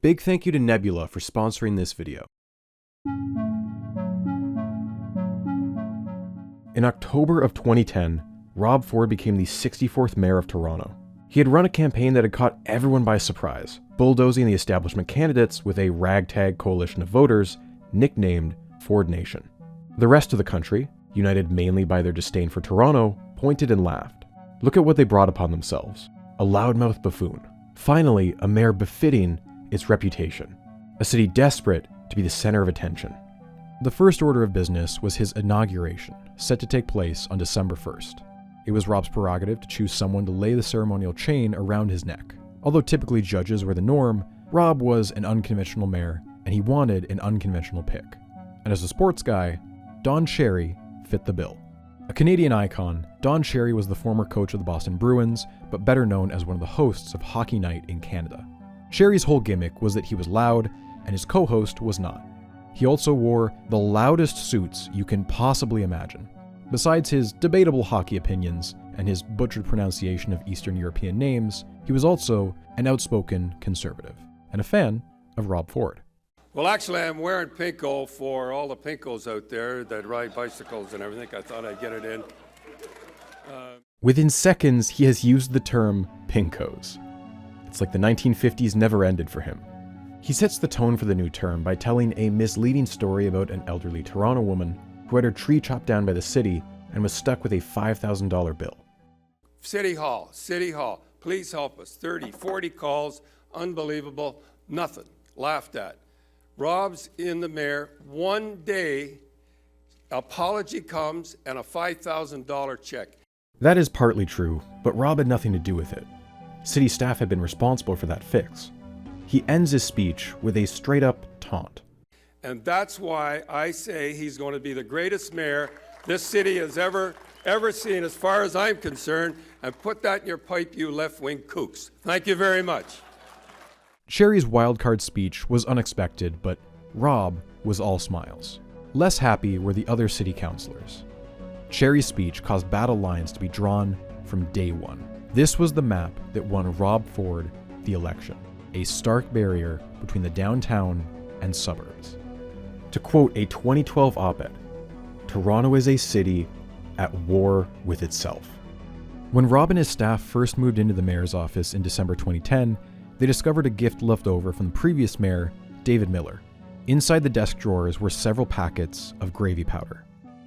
Big thank you to Nebula for sponsoring this video. In October of 2010, Rob Ford became the 64th mayor of Toronto. He had run a campaign that had caught everyone by surprise, bulldozing the establishment candidates with a ragtag coalition of voters nicknamed Ford Nation. The rest of the country, united mainly by their disdain for Toronto, pointed and laughed. Look at what they brought upon themselves. A loudmouth buffoon. Finally, a mayor befitting its reputation. A city desperate to be the center of attention. The first order of business was his inauguration, set to take place on December 1st. It was Rob's prerogative to choose someone to lay the ceremonial chain around his neck. Although typically judges were the norm, Rob was an unconventional mayor, and he wanted an unconventional pick. And as a sports guy, Don Cherry fit the bill. A Canadian icon, Don Cherry was the former coach of the Boston Bruins, but better known as one of the hosts of Hockey Night in Canada. Cherry's whole gimmick was that he was loud, and his co-host was not. He also wore the loudest suits you can possibly imagine. Besides his debatable hockey opinions and his butchered pronunciation of Eastern European names, he was also an outspoken conservative, and a fan of Rob Ford. Well, actually, I'm wearing pinko for all the pinkos out there that ride bicycles and everything. I thought I'd get it in. Within seconds, he has used the term pinkos. It's like the 1950s never ended for him. He sets the tone for the new term by telling a misleading story about an elderly Toronto woman who had her tree chopped down by the city and was stuck with a $5,000 bill. City Hall, please help us. 30, 40 calls, unbelievable, nothing, laughed at. Rob's in the mayor, one day, apology comes and a $5,000 check. That is partly true, but Rob had nothing to do with it. City staff had been responsible for that fix. He ends his speech with a straight-up taunt. And that's why I say he's going to be the greatest mayor this city has ever seen, as far as I'm concerned, and put that in your pipe, you left-wing kooks. Thank you very much. Cherry's wildcard speech was unexpected, but Rob was all smiles. Less happy were the other city councillors. Cherry's speech caused battle lines to be drawn from day one. This was the map that won Rob Ford the election, a stark barrier between the downtown and suburbs. To quote a 2012 op-ed, "Toronto is a city at war with itself." When Rob and his staff first moved into the mayor's office in December 2010, they discovered a gift left over from the previous mayor, David Miller. Inside the desk drawers were several packets of gravy powder.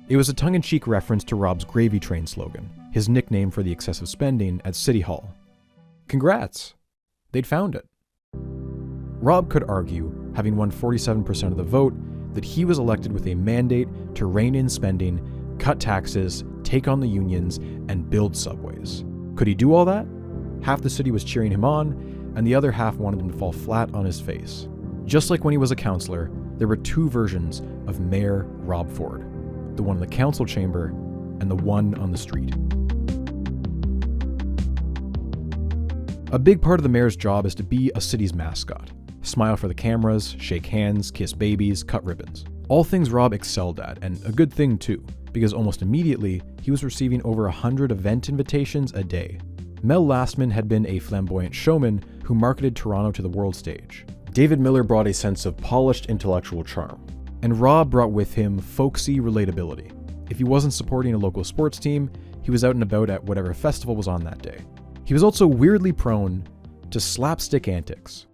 It was a tongue-in-cheek reference to Rob's gravy train slogan, his nickname for the excessive spending at City Hall. Congrats! They'd found it. Rob could argue, having won 47% of the vote, that he was elected with a mandate to rein in spending, cut taxes, take on the unions, and build subways. Could he do all that? Half the city was cheering him on, and the other half wanted him to fall flat on his face. Just like when he was a councillor, there were two versions of Mayor Rob Ford, the one in the council chamber and the one on the street. A big part of the mayor's job is to be a city's mascot. Smile for the cameras, shake hands, kiss babies, cut ribbons. All things Rob excelled at, and a good thing too, because almost immediately, he was receiving over 100 event invitations a day. Mel Lastman had been a flamboyant showman who marketed Toronto to the world stage. David Miller brought a sense of polished intellectual charm. And Rob brought with him folksy relatability. If he wasn't supporting a local sports team, he was out and about at whatever festival was on that day. He was also weirdly prone to slapstick antics.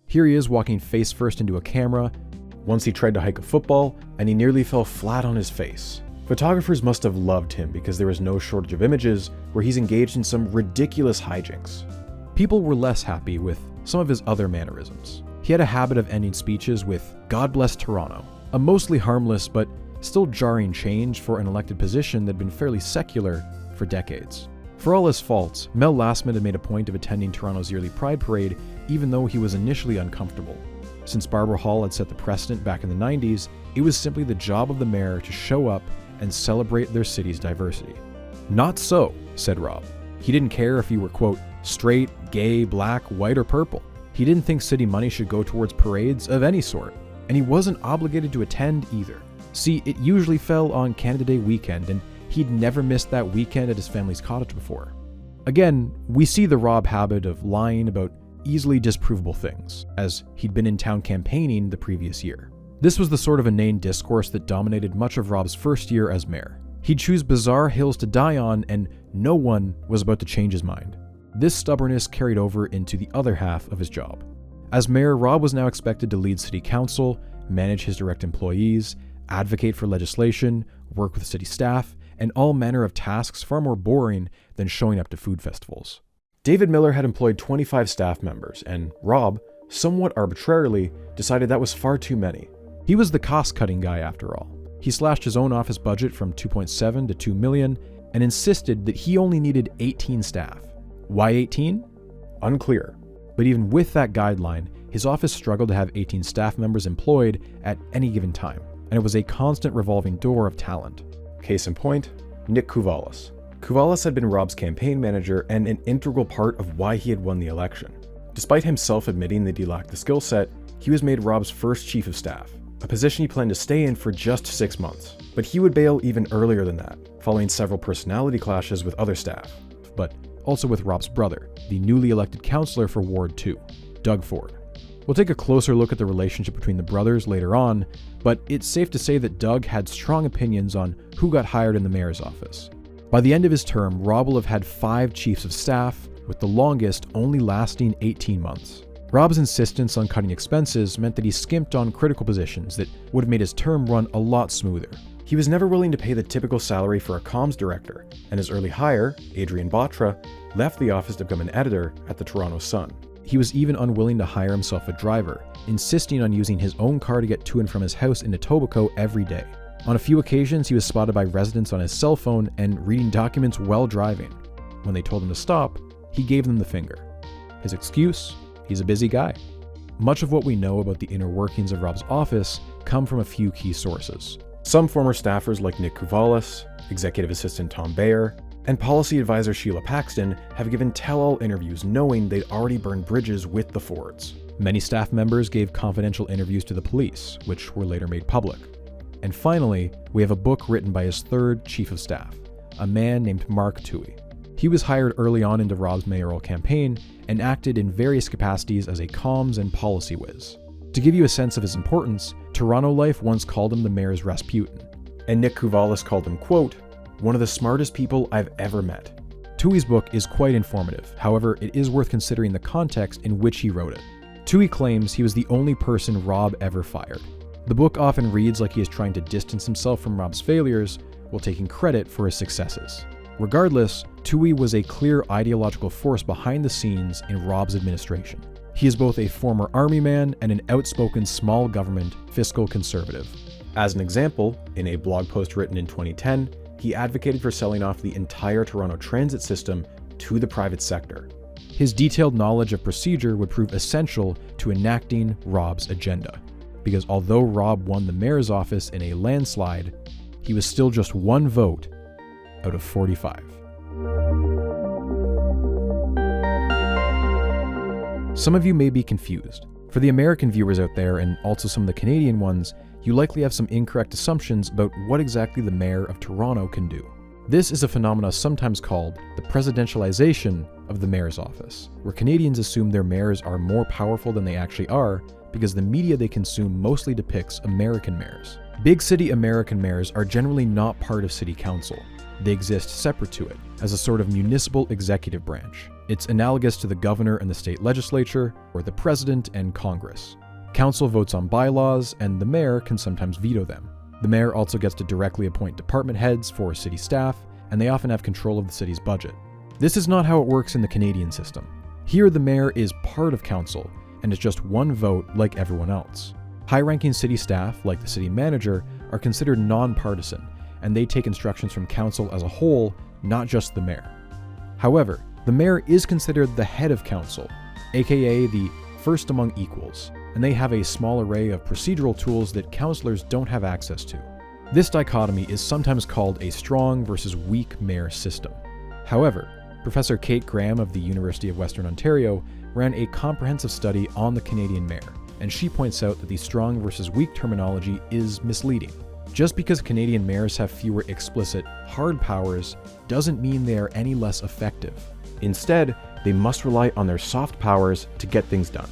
Here he is walking face first into a camera. Once he tried to hike a football, and he nearly fell flat on his face. Photographers must have loved him because there was no shortage of images where he's engaged in some ridiculous hijinks. People were less happy with some of his other mannerisms. He had a habit of ending speeches with "God bless Toronto," a mostly harmless but still jarring change for an elected position that had been fairly secular for decades. For all his faults, Mel Lastman had made a point of attending Toronto's yearly Pride Parade even though he was initially uncomfortable. Since Barbara Hall had set the precedent back in the 90s, it was simply the job of the mayor to show up and celebrate their city's diversity. Not so, said Rob. He didn't care if you were, quote, straight, gay, black, white, or purple. He didn't think city money should go towards parades of any sort, and he wasn't obligated to attend either. See, it usually fell on Canada Day weekend, and he'd never missed that weekend at his family's cottage before. Again, we see the Rob habit of lying about easily disprovable things, as he'd been in town campaigning the previous year. This was the sort of inane discourse that dominated much of Rob's first year as mayor. He'd choose bizarre hills to die on, and no one was about to change his mind. This stubbornness carried over into the other half of his job. As mayor, Rob was now expected to lead city council, manage his direct employees, advocate for legislation, work with city staff, and all manner of tasks far more boring than showing up to food festivals. David Miller had employed 25 staff members, and Rob, somewhat arbitrarily, decided that was far too many. He was the cost-cutting guy after all. He slashed his own office budget from $2.7 to $2 million and insisted that he only needed 18 staff. Why 18? Unclear. But even with that guideline, his office struggled to have 18 staff members employed at any given time, and it was a constant revolving door of talent. Case in point, Nick Kouvalis. Kouvalis had been Rob's campaign manager and an integral part of why he had won the election. Despite himself admitting that he lacked the skill set, he was made Rob's first chief of staff, a position he planned to stay in for just 6 months. But he would bail even earlier than that, following several personality clashes with other staff, but also with Rob's brother, the newly elected councillor for Ward 2, Doug Ford. We'll take a closer look at the relationship between the brothers later on, but it's safe to say that Doug had strong opinions on who got hired in the mayor's office. By the end of his term, Rob will have had 5 chiefs of staff, with the longest only lasting 18 months. Rob's insistence on cutting expenses meant that he skimped on critical positions that would have made his term run a lot smoother. He was never willing to pay the typical salary for a comms director, and his early hire, Adrian Batra, left the office to become an editor at the Toronto Sun. He was even unwilling to hire himself a driver, insisting on using his own car to get to and from his house in Etobicoke every day. On a few occasions, he was spotted by residents on his cell phone and reading documents while driving. When they told him to stop, he gave them the finger. His excuse? He's a busy guy. Much of what we know about the inner workings of Rob's office come from a few key sources. Some former staffers like Nick Kouvalis, executive assistant Tom Bayer, and policy advisor Sheila Paxton have given tell-all interviews knowing they'd already burned bridges with the Fords. Many staff members gave confidential interviews to the police, which were later made public. And finally, we have a book written by his third chief of staff, a man named Mark Toohey. He was hired early on into Rob's mayoral campaign and acted in various capacities as a comms and policy whiz. To give you a sense of his importance, Toronto Life once called him the mayor's Rasputin, and Nick Kouvalis called him, quote, one of the smartest people I've ever met. Toohey's book is quite informative, however, it is worth considering the context in which he wrote it. Toohey claims he was the only person Rob ever fired. The book often reads like he is trying to distance himself from Rob's failures while taking credit for his successes. Regardless, Toohey was a clear ideological force behind the scenes in Rob's administration. He is both a former army man and an outspoken small government fiscal conservative. As an example, in a blog post written in 2010, he advocated for selling off the entire Toronto transit system to the private sector. His detailed knowledge of procedure would prove essential to enacting Rob's agenda, because although Rob won the mayor's office in a landslide, he was still just one vote out of 45. Some of you may be confused. For the American viewers out there, and also some of the Canadian ones, you likely have some incorrect assumptions about what exactly the mayor of Toronto can do. This is a phenomenon sometimes called the presidentialization of the mayor's office, where Canadians assume their mayors are more powerful than they actually are because the media they consume mostly depicts American mayors. Big city American mayors are generally not part of city council. They exist separate to it, as a sort of municipal executive branch. It's analogous to the governor and the state legislature, or the president and Congress. Council votes on bylaws, and the mayor can sometimes veto them. The mayor also gets to directly appoint department heads for city staff, and they often have control of the city's budget. This is not how it works in the Canadian system. Here, the mayor is part of council, and it's just one vote like everyone else. High-ranking city staff, like the city manager, are considered non-partisan, and they take instructions from council as a whole, not just the mayor. However, the mayor is considered the head of council, aka the first among equals, and they have a small array of procedural tools that councillors don't have access to. This dichotomy is sometimes called a strong versus weak mayor system. However, Professor Kate Graham of the University of Western Ontario ran a comprehensive study on the Canadian mayor, and she points out that the strong versus weak terminology is misleading. Just because Canadian mayors have fewer explicit, hard powers doesn't mean they are any less effective. Instead, they must rely on their soft powers to get things done.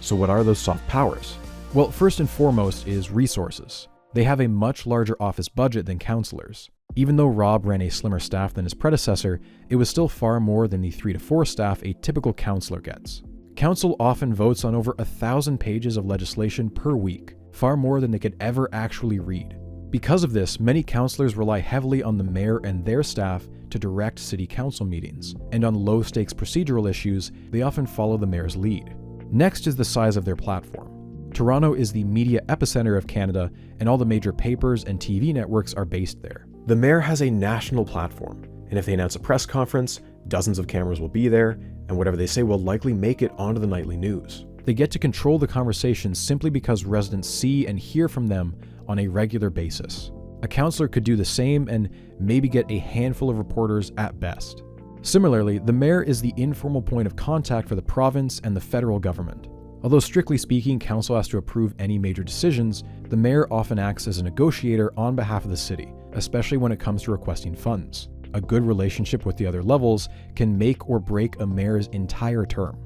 So what are those soft powers? Well, first and foremost is resources. They have a much larger office budget than councillors. Even though Rob ran a slimmer staff than his predecessor, it was still far more than the 3 to 4 staff a typical councillor gets. Council often votes on over 1,000 pages of legislation per week, far more than they could ever actually read. Because of this, many councillors rely heavily on the mayor and their staff to direct city council meetings, and on low-stakes procedural issues, they often follow the mayor's lead. Next is the size of their platform. Toronto is the media epicenter of Canada, and all the major papers and TV networks are based there. The mayor has a national platform, and if they announce a press conference, dozens of cameras will be there, and whatever they say will likely make it onto the nightly news. They get to control the conversation simply because residents see and hear from them on a regular basis. A councillor could do the same and maybe get a handful of reporters at best. Similarly, the mayor is the informal point of contact for the province and the federal government. Although strictly speaking, council has to approve any major decisions, the mayor often acts as a negotiator on behalf of the city, especially when it comes to requesting funds. A good relationship with the other levels can make or break a mayor's entire term.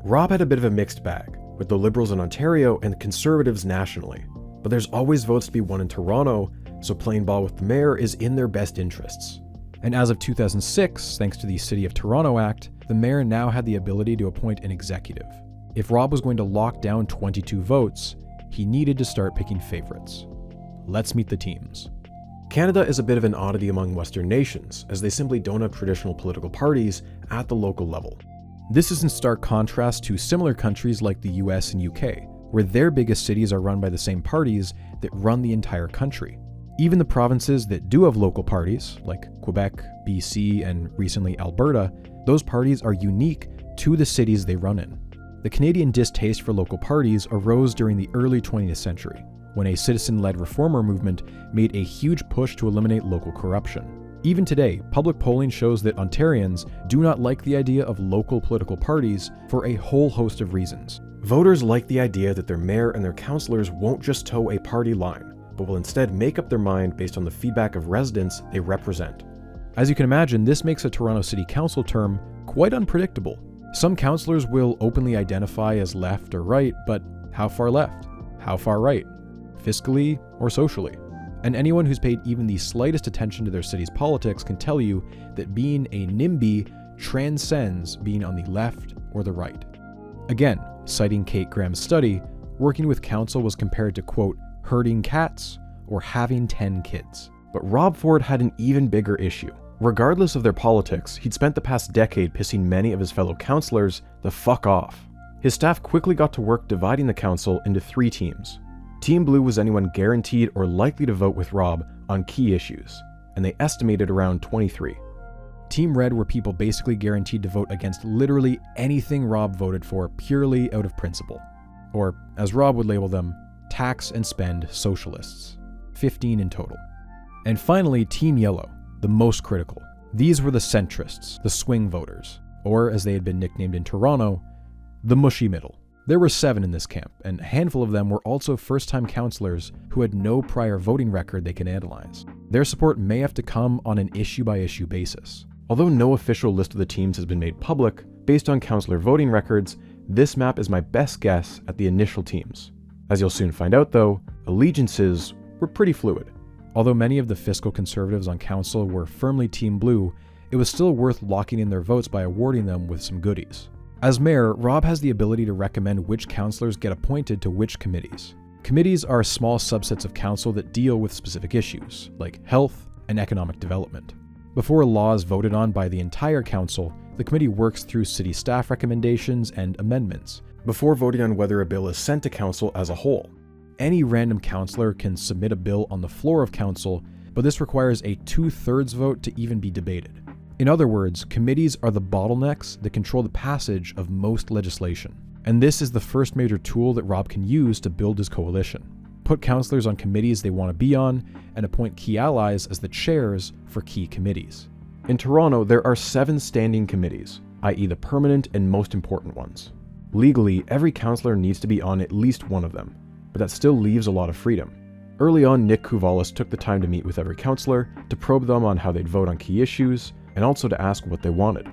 Rob had a bit of a mixed bag, with the Liberals in Ontario and the Conservatives nationally. But there's always votes to be won in Toronto, so playing ball with the mayor is in their best interests. And as of 2006, thanks to the City of Toronto Act, the mayor now had the ability to appoint an executive. If Rob was going to lock down 22 votes, he needed to start picking favorites. Let's meet the teams. Canada is a bit of an oddity among Western nations, as they simply don't have traditional political parties at the local level. This is in stark contrast to similar countries like the US and UK, where their biggest cities are run by the same parties that run the entire country. Even the provinces that do have local parties, like Quebec, BC, and recently Alberta, those parties are unique to the cities they run in. The Canadian distaste for local parties arose during the early 20th century, when a citizen-led reformer movement made a huge push to eliminate local corruption. Even today, public polling shows that Ontarians do not like the idea of local political parties for a whole host of reasons. Voters like the idea that their mayor and their councillors won't just toe a party line, but will instead make up their mind based on the feedback of residents they represent. As you can imagine, this makes a Toronto City Council term quite unpredictable. Some councillors will openly identify as left or right, but how far left? How far right? Fiscally or socially? And anyone who's paid even the slightest attention to their city's politics can tell you that being a NIMBY transcends being on the left or the right. Again, citing Kate Graham's study, working with council was compared to, quote, herding cats or having 10 kids. But Rob Ford had an even bigger issue. Regardless of their politics, he'd spent the past decade pissing many of his fellow councillors the fuck off. His staff quickly got to work dividing the council into 3 teams. Team Blue was anyone guaranteed or likely to vote with Rob on key issues, and they estimated around 23. Team Red were people basically guaranteed to vote against literally anything Rob voted for purely out of principle. Or, as Rob would label them, tax and spend socialists. 15 in total. And finally, Team Yellow, the most critical. These were the centrists, the swing voters, or as they had been nicknamed in Toronto, the mushy middle. There were 7 in this camp, and a handful of them were also first-time councillors who had no prior voting record they could analyze. Their support may have to come on an issue-by-issue basis. Although no official list of the teams has been made public, based on councillor voting records, this map is my best guess at the initial teams. As you'll soon find out though, allegiances were pretty fluid. Although many of the fiscal conservatives on council were firmly Team Blue, it was still worth locking in their votes by awarding them with some goodies. As mayor, Rob has the ability to recommend which councillors get appointed to which committees. Committees are small subsets of council that deal with specific issues, like health and economic development. Before a law is voted on by the entire council, the committee works through city staff recommendations and amendments, before voting on whether a bill is sent to council as a whole. Any random councillor can submit a bill on the floor of council, but this requires a 2/3 vote to even be debated. In other words, committees are the bottlenecks that control the passage of most legislation. And this is the first major tool that Rob can use to build his coalition. Put councillors on committees they want to be on, and appoint key allies as the chairs for key committees. In Toronto, there are 7 standing committees, i.e. the permanent and most important ones. Legally, every councillor needs to be on at least one of them, but that still leaves a lot of freedom. Early on, Nick Kouvalis took the time to meet with every councillor, to probe them on how they'd vote on key issues, and also to ask what they wanted.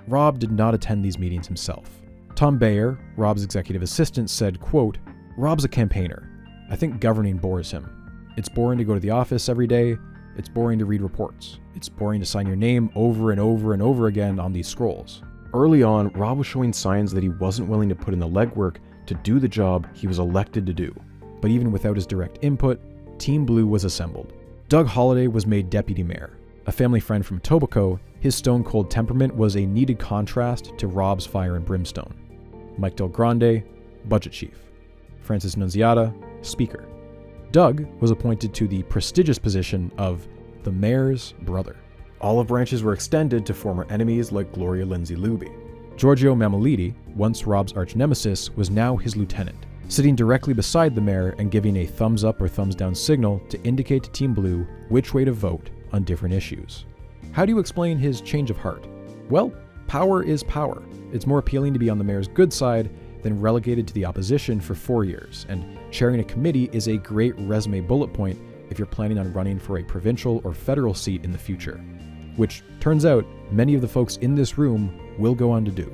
Rob did not attend these meetings himself. Tom Bayer, Rob's executive assistant, said, quote, "Rob's a campaigner. I think governing bores him. It's boring to go to the office every day. It's boring to read reports. It's boring to sign your name over and over and over again on these scrolls." Early on, Rob was showing signs that he wasn't willing to put in the legwork to do the job he was elected to do. But even without his direct input, Team Blue was assembled. Doug Holliday was made deputy mayor. A family friend from Etobicoke, his stone-cold temperament was a needed contrast to Rob's fire and brimstone. Mike Del Grande, budget chief. Francis Nunziata, speaker. Doug was appointed to the prestigious position of the mayor's brother. Olive branches were extended to former enemies like Gloria Lindsay-Luby. Giorgio Mammoliti, once Rob's arch-nemesis, was now his lieutenant, sitting directly beside the mayor and giving a thumbs-up or thumbs-down signal to indicate to Team Blue which way to vote on different issues. How do you explain his change of heart? Well, power is power. It's more appealing to be on the mayor's good side than relegated to the opposition for 4 years, and chairing a committee is a great resume bullet point if you're planning on running for a provincial or federal seat in the future, which turns out many of the folks in this room will go on to do.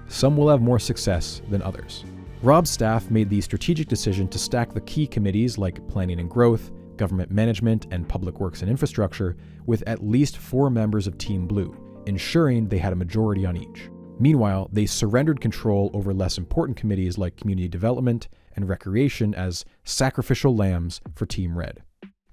Some will have more success than others. Rob's staff made the strategic decision to stack the key committees like Planning and Growth, Government Management, and Public Works and Infrastructure with at least 4 members of Team Blue, ensuring they had a majority on each. Meanwhile, they surrendered control over less important committees like Community Development and Recreation as sacrificial lambs for Team Red.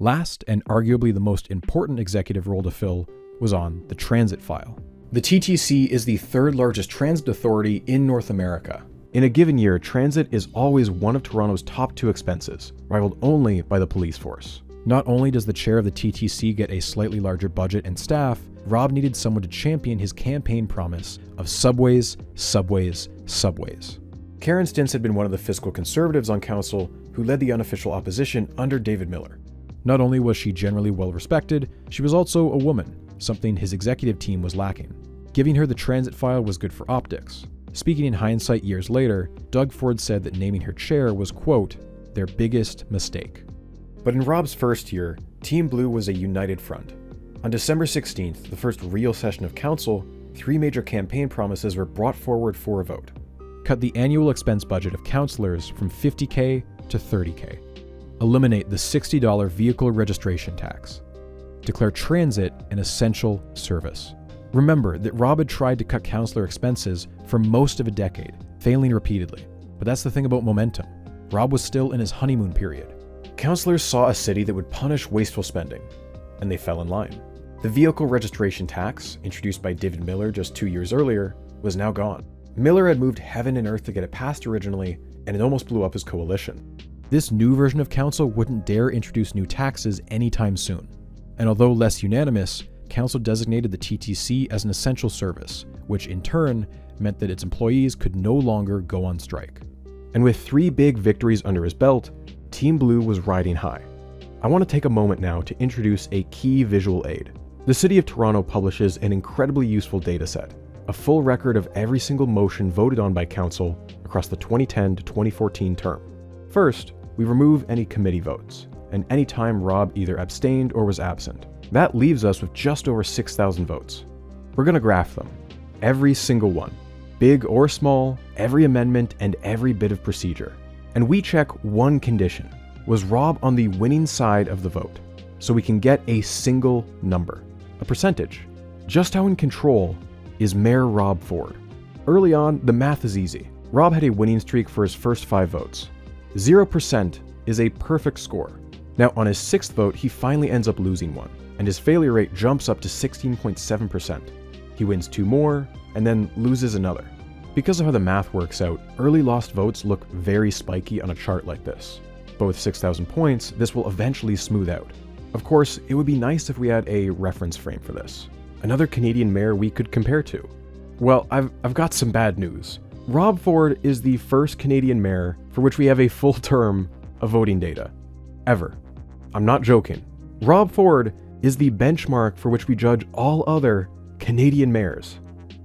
Last, and arguably the most important executive role to fill, was on the transit file. The TTC is the 3rd largest transit authority in North America. In a given year, transit is always one of Toronto's top 2 expenses, rivaled only by the police force. Not only does the chair of the TTC get a slightly larger budget and staff, Rob needed someone to champion his campaign promise of subways, subways, subways. Karen Stintz had been one of the fiscal conservatives on council who led the unofficial opposition under David Miller. Not only was she generally well respected, she was also a woman, something his executive team was lacking. Giving her the transit file was good for optics. Speaking in hindsight years later, Doug Ford said that naming her chair was, quote, their biggest mistake. But in Rob's first year, Team Blue was a united front. On December 16th, the first real session of council, 3 major campaign promises were brought forward for a vote. Cut the annual expense budget of councillors from $50,000 to $30,000. Eliminate the $60 vehicle registration tax. Declare transit an essential service. Remember that Rob had tried to cut councillor expenses for most of a decade, failing repeatedly. But that's the thing about momentum. Rob was still in his honeymoon period. Councillors saw a city that would punish wasteful spending, and they fell in line. The vehicle registration tax, introduced by David Miller just 2 years earlier, was now gone. Miller had moved heaven and earth to get it passed originally, and it almost blew up his coalition. This new version of council wouldn't dare introduce new taxes anytime soon. And although less unanimous, council designated the TTC as an essential service, which in turn meant that its employees could no longer go on strike. And with 3 big victories under his belt, Team Blue was riding high. I want to take a moment now to introduce a key visual aid. The City of Toronto publishes an incredibly useful data set, a full record of every single motion voted on by council across the 2010 to 2014 term. First, we remove any committee votes, and any time Rob either abstained or was absent. That leaves us with just over 6,000 votes. We're going to graph them. Every single one. Big or small, every amendment, and every bit of procedure. And we check one condition. Was Rob on the winning side of the vote? So we can get a single number. A percentage. Just how in control is Mayor Rob Ford? Early on, the math is easy. Rob had a winning streak for his first 5 votes. 0% is a perfect score. Now on his 6th vote, he finally ends up losing one, and his failure rate jumps up to 16.7%. He wins 2 more, and then loses another. Because of how the math works out, early lost votes look very spiky on a chart like this. But with 6,000 points, this will eventually smooth out. Of course, it would be nice if we had a reference frame for this. Another Canadian mayor we could compare to. Well, I've got some bad news. Rob Ford is the first Canadian mayor for which we have a full term of voting data. Ever. I'm not joking. Rob Ford is the benchmark for which we judge all other Canadian mayors.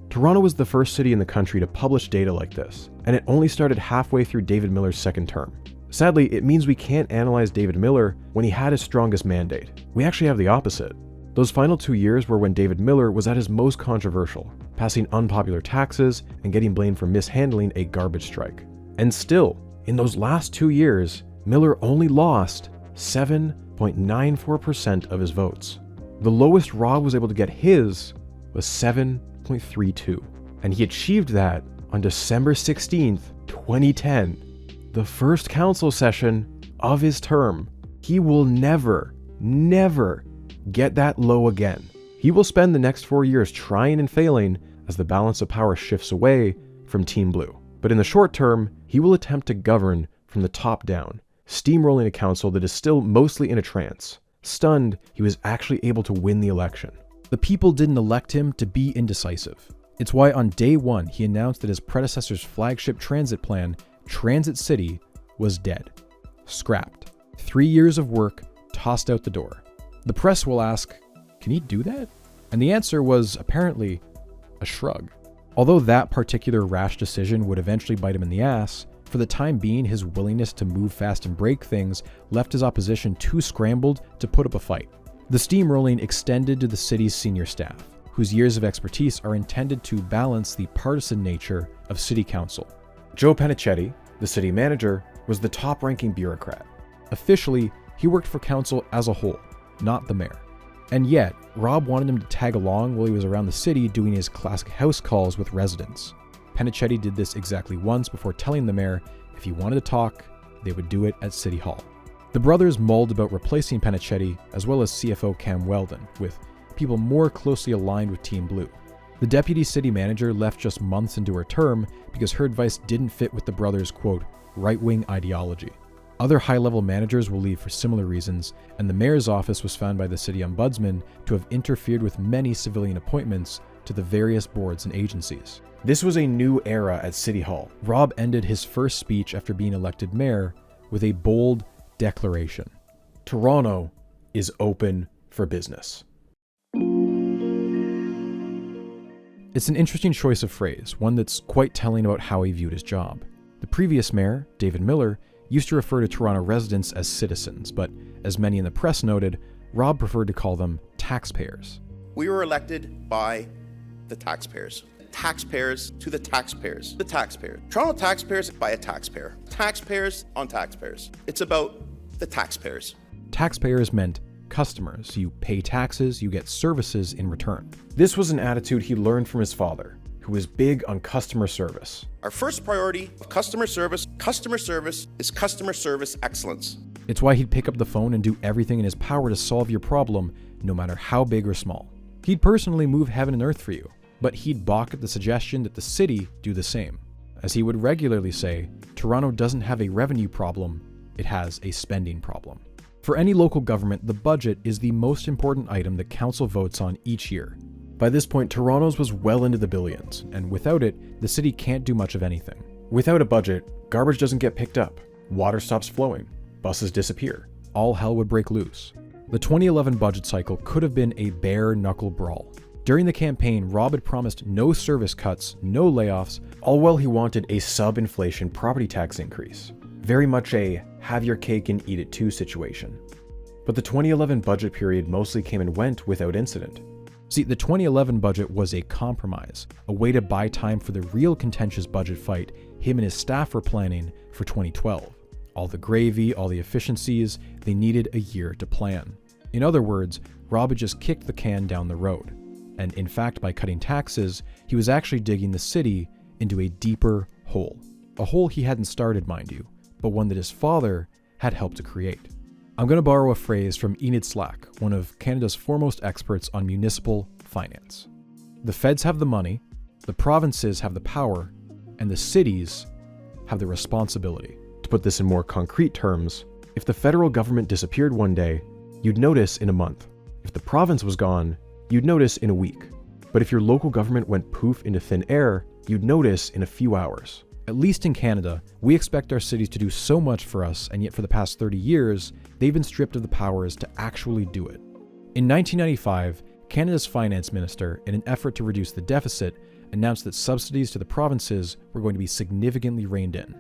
Toronto was the first city in the country to publish data like this, and it only started halfway through David Miller's 2nd term. Sadly, it means we can't analyze David Miller when he had his strongest mandate. We actually have the opposite. Those final 2 years were when David Miller was at his most controversial, passing unpopular taxes and getting blamed for mishandling a garbage strike. And still, in those last 2 years, Miller only lost 7.94% of his votes. The lowest Rob was able to get his was 7.32, and he achieved that on December 16th, 2010, the first council session of his term. He will never get that low again. He will spend the next 4 years trying and failing as the balance of power shifts away from Team Blue. But in the short term, he will attempt to govern from the top down, steamrolling a council that is still mostly in a trance. Stunned, he was actually able to win the election. The people didn't elect him to be indecisive. It's why on day one, he announced that his predecessor's flagship transit plan, Transit City, was dead. Scrapped. 3 years of work tossed out the door. The press will ask, can he do that? And the answer was apparently a shrug. Although that particular rash decision would eventually bite him in the ass, for the time being, his willingness to move fast and break things left his opposition too scrambled to put up a fight. The steamrolling extended to the city's senior staff, whose years of expertise are intended to balance the partisan nature of city council. Joe Panichetti, the city manager, was the top-ranking bureaucrat. Officially, he worked for council as a whole, not the mayor. And yet, Rob wanted him to tag along while he was around the city doing his classic house calls with residents. Panichetti did this exactly once before telling the mayor if he wanted to talk, they would do it at City Hall. The brothers mulled about replacing Panichetti, as well as CFO Cam Weldon, with people more closely aligned with Team Blue. The deputy city manager left just months into her term because her advice didn't fit with the brothers' quote, right-wing ideology. Other high-level managers will leave for similar reasons, and the mayor's office was found by the city ombudsman to have interfered with many civilian appointments to the various boards and agencies. This was a new era at City Hall. Rob ended his first speech after being elected mayor with a bold declaration. Toronto is open for business. It's an interesting choice of phrase, one that's quite telling about how he viewed his job. The previous mayor, David Miller, used to refer to Toronto residents as citizens, but as many in the press noted, Rob preferred to call them taxpayers. We were elected by the taxpayers. Taxpayers to the taxpayers. The taxpayer. Toronto taxpayers by a taxpayer. Taxpayers on taxpayers. It's about the taxpayers. Taxpayers meant customers. You pay taxes, you get services in return. This was an attitude he learned from his father, who was big on customer service. Our first priority of customer service is customer service excellence. It's why he'd pick up the phone and do everything in his power to solve your problem, no matter how big or small. He'd personally move heaven and earth for you, but he'd balk at the suggestion that the city do the same. As he would regularly say, Toronto doesn't have a revenue problem, it has a spending problem. For any local government, the budget is the most important item that council votes on each year. By this point, Toronto's was well into the billions, and without it, the city can't do much of anything. Without a budget, garbage doesn't get picked up, water stops flowing, buses disappear, all hell would break loose. The 2011 budget cycle could have been a bare-knuckle brawl. During the campaign, Rob had promised no service cuts, no layoffs, all while he wanted a sub-inflation property tax increase. Very much a have your cake and eat it too situation. But the 2011 budget period mostly came and went without incident. See, the 2011 budget was a compromise, a way to buy time for the real contentious budget fight him and his staff were planning for 2012. All the gravy, all the efficiencies, they needed a year to plan. In other words, Rob had just kicked the can down the road. And in fact, by cutting taxes, he was actually digging the city into a deeper hole. A hole he hadn't started, mind you, but one that his father had helped to create. I'm going to borrow a phrase from Enid Slack, one of Canada's foremost experts on municipal finance. The feds have the money, the provinces have the power, and the cities have the responsibility. To put this in more concrete terms, if the federal government disappeared one day, you'd notice in a month. If the province was gone, you'd notice in a week. But if your local government went poof into thin air, you'd notice in a few hours. At least in Canada, we expect our cities to do so much for us, and yet for the past 30 years, they've been stripped of the powers to actually do it. In 1995, Canada's finance minister, in an effort to reduce the deficit, announced that subsidies to the provinces were going to be significantly reined in.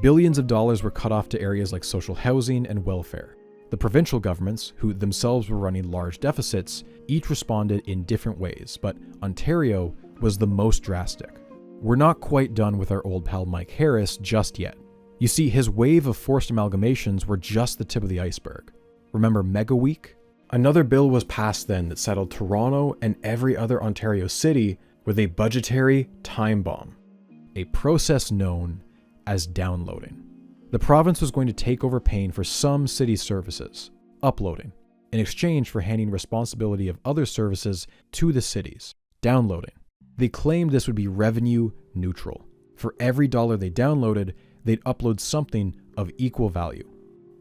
Billions of dollars were cut off to areas like social housing and welfare. The provincial governments, who themselves were running large deficits, each responded in different ways, but Ontario was the most drastic. We're not quite done with our old pal Mike Harris just yet. You see, his wave of forced amalgamations were just the tip of the iceberg. Remember Mega Week? Another bill was passed then that saddled Toronto and every other Ontario city with a budgetary time bomb, a process known as downloading. The province was going to take over paying for some city services, uploading, in exchange for handing responsibility of other services to the cities, downloading. They claimed this would be revenue neutral. For every dollar they downloaded, they'd upload something of equal value.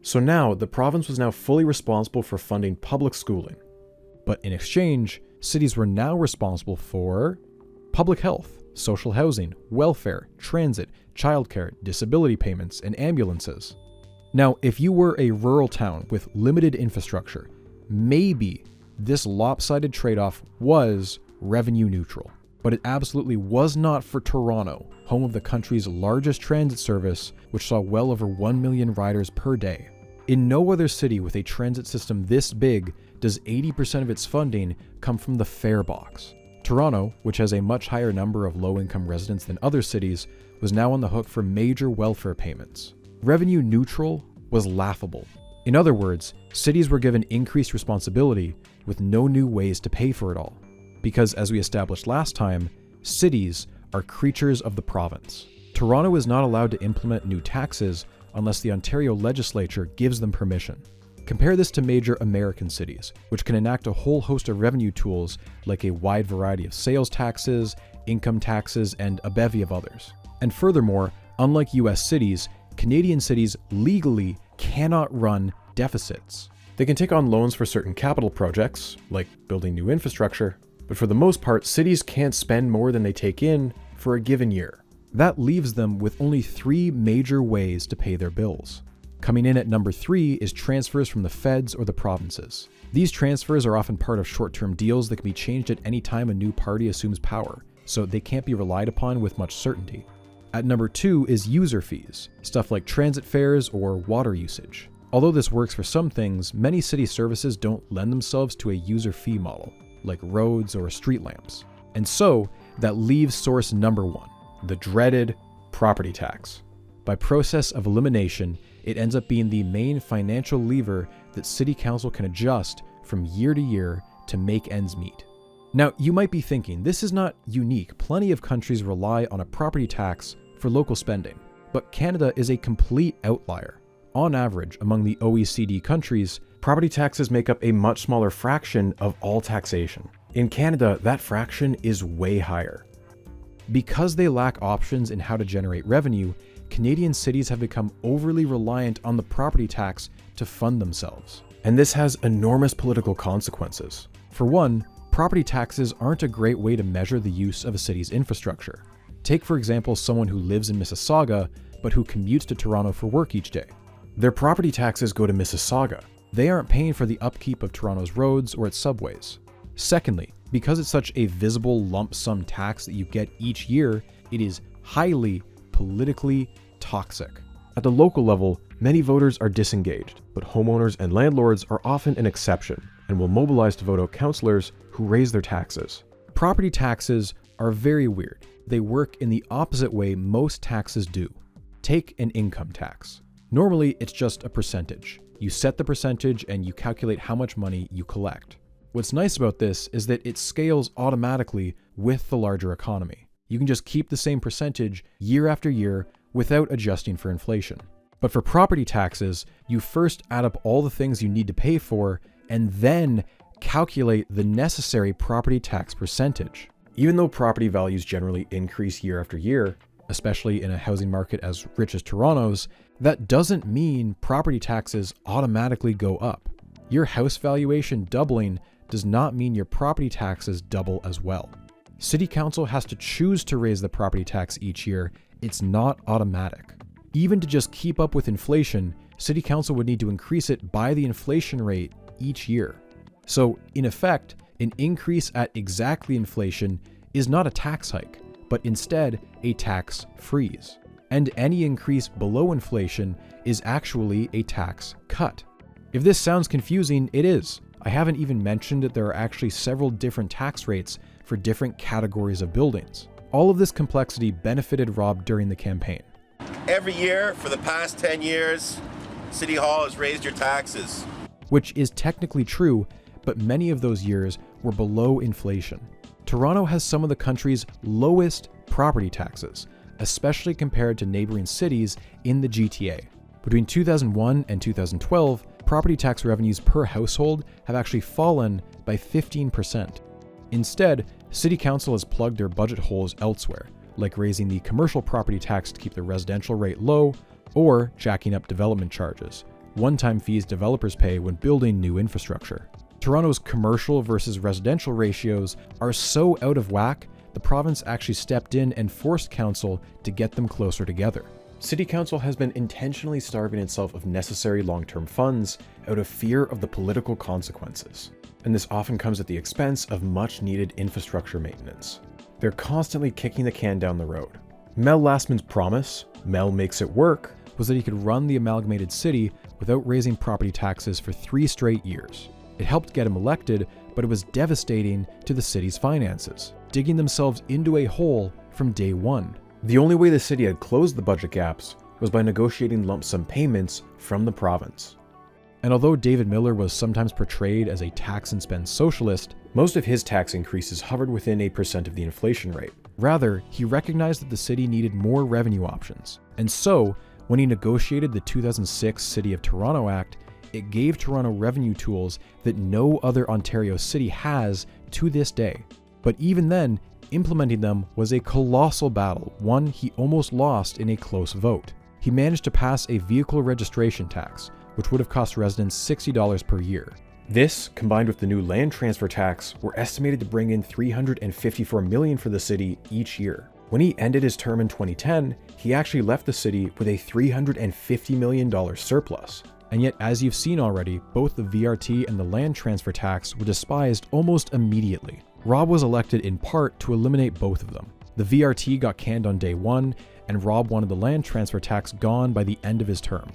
So now, the province was now fully responsible for funding public schooling. But in exchange, cities were now responsible for public health, social housing, welfare, transit, childcare, disability payments, and ambulances. Now, if you were a rural town with limited infrastructure, maybe this lopsided trade-off was revenue neutral. But it absolutely was not for Toronto, home of the country's largest transit service, which saw well over 1 million riders per day. In no other city with a transit system this big does 80% of its funding come from the fare box. Toronto, which has a much higher number of low-income residents than other cities, was now on the hook for major welfare payments. Revenue neutral was laughable. In other words, cities were given increased responsibility with no new ways to pay for it all. Because as we established last time, cities are creatures of the province. Toronto is not allowed to implement new taxes unless the Ontario legislature gives them permission. Compare this to major American cities, which can enact a whole host of revenue tools like a wide variety of sales taxes, income taxes, and a bevy of others. And furthermore, unlike US cities, Canadian cities legally cannot run deficits. They can take on loans for certain capital projects, like building new infrastructure, but for the most part, cities can't spend more than they take in for a given year. That leaves them with only 3 major ways to pay their bills. Coming in at number 3 is transfers from the feds or the provinces. These transfers are often part of short-term deals that can be changed at any time a new party assumes power, so they can't be relied upon with much certainty. At number 2 is user fees, stuff like transit fares or water usage. Although this works for some things, many city services don't lend themselves to a user fee model, like roads or street lamps. And so, that leaves source number 1, the dreaded property tax. By process of elimination, it ends up being the main financial lever that City Council can adjust from year to year to make ends meet. Now, you might be thinking, this is not unique. Plenty of countries rely on a property tax for local spending. But Canada is a complete outlier. On average, among the OECD countries, property taxes make up a much smaller fraction of all taxation. In Canada, that fraction is way higher. Because they lack options in how to generate revenue, Canadian cities have become overly reliant on the property tax to fund themselves. And this has enormous political consequences. For one, property taxes aren't a great way to measure the use of a city's infrastructure. Take, for example, someone who lives in Mississauga, but who commutes to Toronto for work each day. Their property taxes go to Mississauga. They aren't paying for the upkeep of Toronto's roads or its subways. Secondly, because it's such a visible lump sum tax that you get each year, it is highly politically toxic. At the local level, many voters are disengaged, but homeowners and landlords are often an exception and will mobilize to vote out councillors who raise their taxes. Property taxes are very weird. They work in the opposite way most taxes do. Take an income tax. Normally, it's just a percentage. You set the percentage and you calculate how much money you collect. What's nice about this is that it scales automatically with the larger economy. You can just keep the same percentage year after year without adjusting for inflation. But for property taxes, you first add up all the things you need to pay for and then calculate the necessary property tax percentage. Even though property values generally increase year after year, especially in a housing market as rich as Toronto's, that doesn't mean property taxes automatically go up. Your house valuation doubling does not mean your property taxes double as well. City Council has to choose to raise the property tax each year. It's not automatic. Even to just keep up with inflation, City Council would need to increase it by the inflation rate each year. So, in effect, an increase at exactly inflation is not a tax hike, but instead a tax freeze. And any increase below inflation is actually a tax cut. If this sounds confusing, it is. I haven't even mentioned that there are actually several different tax rates for different categories of buildings. All of this complexity benefited Rob during the campaign. Every year for the past 10 years, City Hall has raised your taxes. Which is technically true, but many of those years were below inflation. Toronto has some of the country's lowest property taxes, especially compared to neighboring cities in the GTA. Between 2001 and 2012, property tax revenues per household have actually fallen by 15%. Instead, City Council has plugged their budget holes elsewhere, like raising the commercial property tax to keep the residential rate low, or jacking up development charges, one-time fees developers pay when building new infrastructure. Toronto's commercial versus residential ratios are so out of whack, the province actually stepped in and forced council to get them closer together. City Council has been intentionally starving itself of necessary long-term funds out of fear of the political consequences. And this often comes at the expense of much-needed infrastructure maintenance. They're constantly kicking the can down the road. Mel Lastman's promise, Mel makes it work, was that he could run the amalgamated city without raising property taxes for 3 straight years. It helped get him elected, but it was devastating to the city's finances, digging themselves into a hole from day one. The only way the city had closed the budget gaps was by negotiating lump sum payments from the province. And although David Miller was sometimes portrayed as a tax and spend socialist, most of his tax increases hovered within 8% of the inflation rate. Rather, he recognized that the city needed more revenue options. And so, when he negotiated the 2006 City of Toronto Act, it gave Toronto revenue tools that no other Ontario city has to this day. But even then, implementing them was a colossal battle, one he almost lost in a close vote. He managed to pass a vehicle registration tax, which would have cost residents $60 per year. This, combined with the new land transfer tax, were estimated to bring in $354 million for the city each year. When he ended his term in 2010, he actually left the city with a $350 million surplus. And yet, as you've seen already, both the VRT and the land transfer tax were despised almost immediately. Rob was elected in part to eliminate both of them. The VRT got canned on day one, and Rob wanted the land transfer tax gone by the end of his term.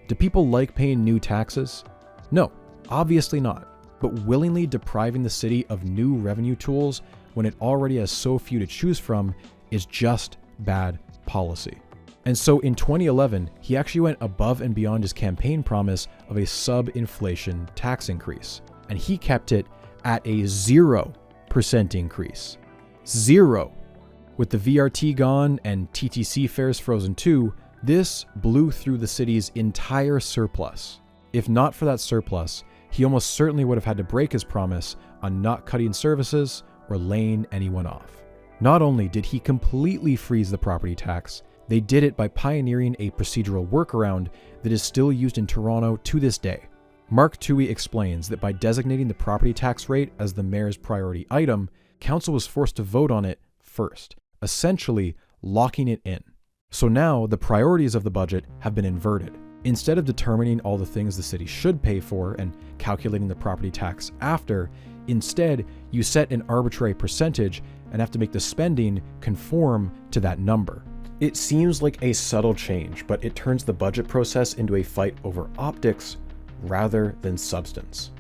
Do people like paying new taxes? No, obviously not. But willingly depriving the city of new revenue tools when it already has so few to choose from is just bad policy. And so in 2011, he actually went above and beyond his campaign promise of a sub-inflation tax increase. And he kept it at a 0% increase. 0. With the VRT gone and TTC fares frozen too, this blew through the city's entire surplus. If not for that surplus, he almost certainly would have had to break his promise on not cutting services or laying anyone off. Not only did he completely freeze the property tax, they did it by pioneering a procedural workaround that is still used in Toronto to this day. Mark Toohey explains that by designating the property tax rate as the mayor's priority item, council was forced to vote on it first, essentially locking it in. So now the priorities of the budget have been inverted. Instead of determining all the things the city should pay for and calculating the property tax after, instead you set an arbitrary percentage and have to make the spending conform to that number. It seems like a subtle change, but it turns the budget process into a fight over optics rather than substance.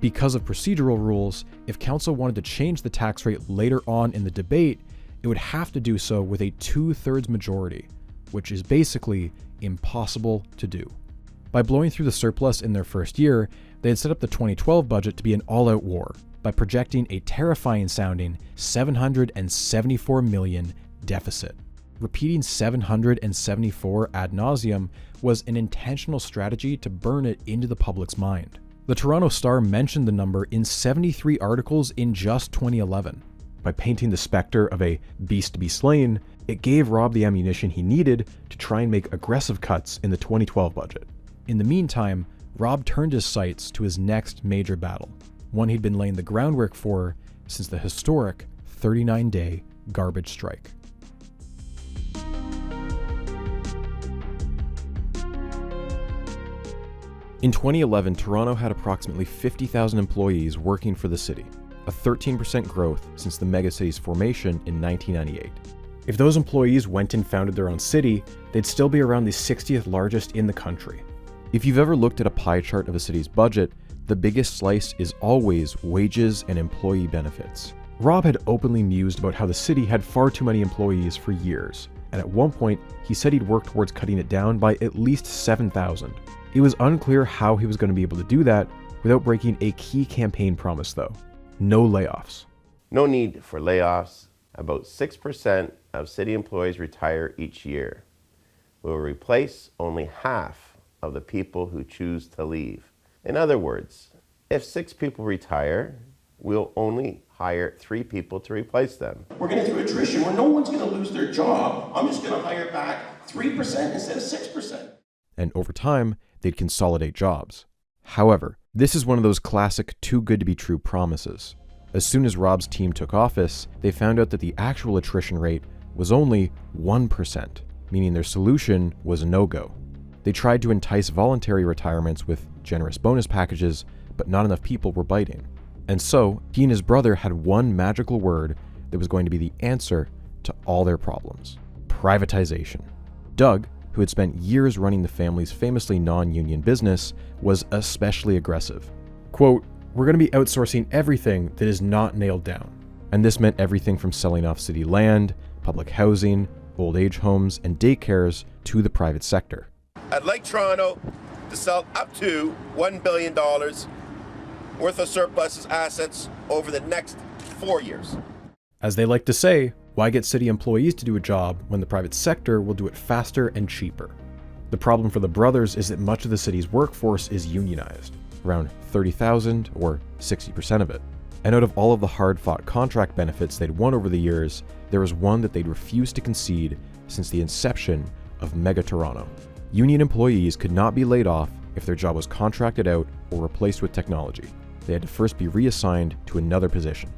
Because of procedural rules, if council wanted to change the tax rate later on in the debate, it would have to do so with a 2/3 majority, which is basically impossible to do. By blowing through the surplus in their first year, they had set up the 2012 budget to be an all-out war by projecting a terrifying sounding $774 million deficit. Repeating 774 ad nauseum was an intentional strategy to burn it into the public's mind. The Toronto Star mentioned the number in 73 articles in just 2011. By painting the specter of a beast to be slain, it gave Rob the ammunition he needed to try and make aggressive cuts in the 2012 budget. In the meantime, Rob turned his sights to his next major battle, one he'd been laying the groundwork for since the historic 39-day garbage strike. In 2011, Toronto had approximately 50,000 employees working for the city, a 13% growth since the megacity's formation in 1998. If those employees went and founded their own city, they'd still be around the 60th largest in the country. If you've ever looked at a pie chart of a city's budget, the biggest slice is always wages and employee benefits. Rob had openly mused about how the city had far too many employees for years, and at one point, he said he'd work towards cutting it down by at least 7,000. It was unclear how he was going to be able to do that without breaking a key campaign promise though: no layoffs. No need for layoffs. About 6% of city employees retire each year. We will replace only half of the people who choose to leave. In other words, if 6 people retire, we'll only hire 3 people to replace them. We're going to do attrition where no one's going to lose their job. I'm just going to hire back 3% instead of 6%. And over time, they'd consolidate jobs. However, this is one of those classic too good to be true promises. As soon as Rob's team took office, they found out that the actual attrition rate was only 1%, meaning their solution was a no-go. They tried to entice voluntary retirements with generous bonus packages, but not enough people were biting. And so, he and his brother had one magical word that was going to be the answer to all their problems: privatization. Doug, who had spent years running the family's famously non-union business, was especially aggressive. Quote, "We're going to be outsourcing everything that is not nailed down." And this meant everything from selling off city land, public housing, old age homes, and daycares to the private sector. I'd like Toronto to sell up to $1 billion worth of surplus assets over the next 4 years. As they like to say, why get city employees to do a job when the private sector will do it faster and cheaper? The problem for the brothers is that much of the city's workforce is unionized, around 30,000 or 60% of it. And out of all of the hard-fought contract benefits they'd won over the years, there was one that they'd refused to concede since the inception of Mega Toronto. Union employees could not be laid off if their job was contracted out or replaced with technology. They had to first be reassigned to another position.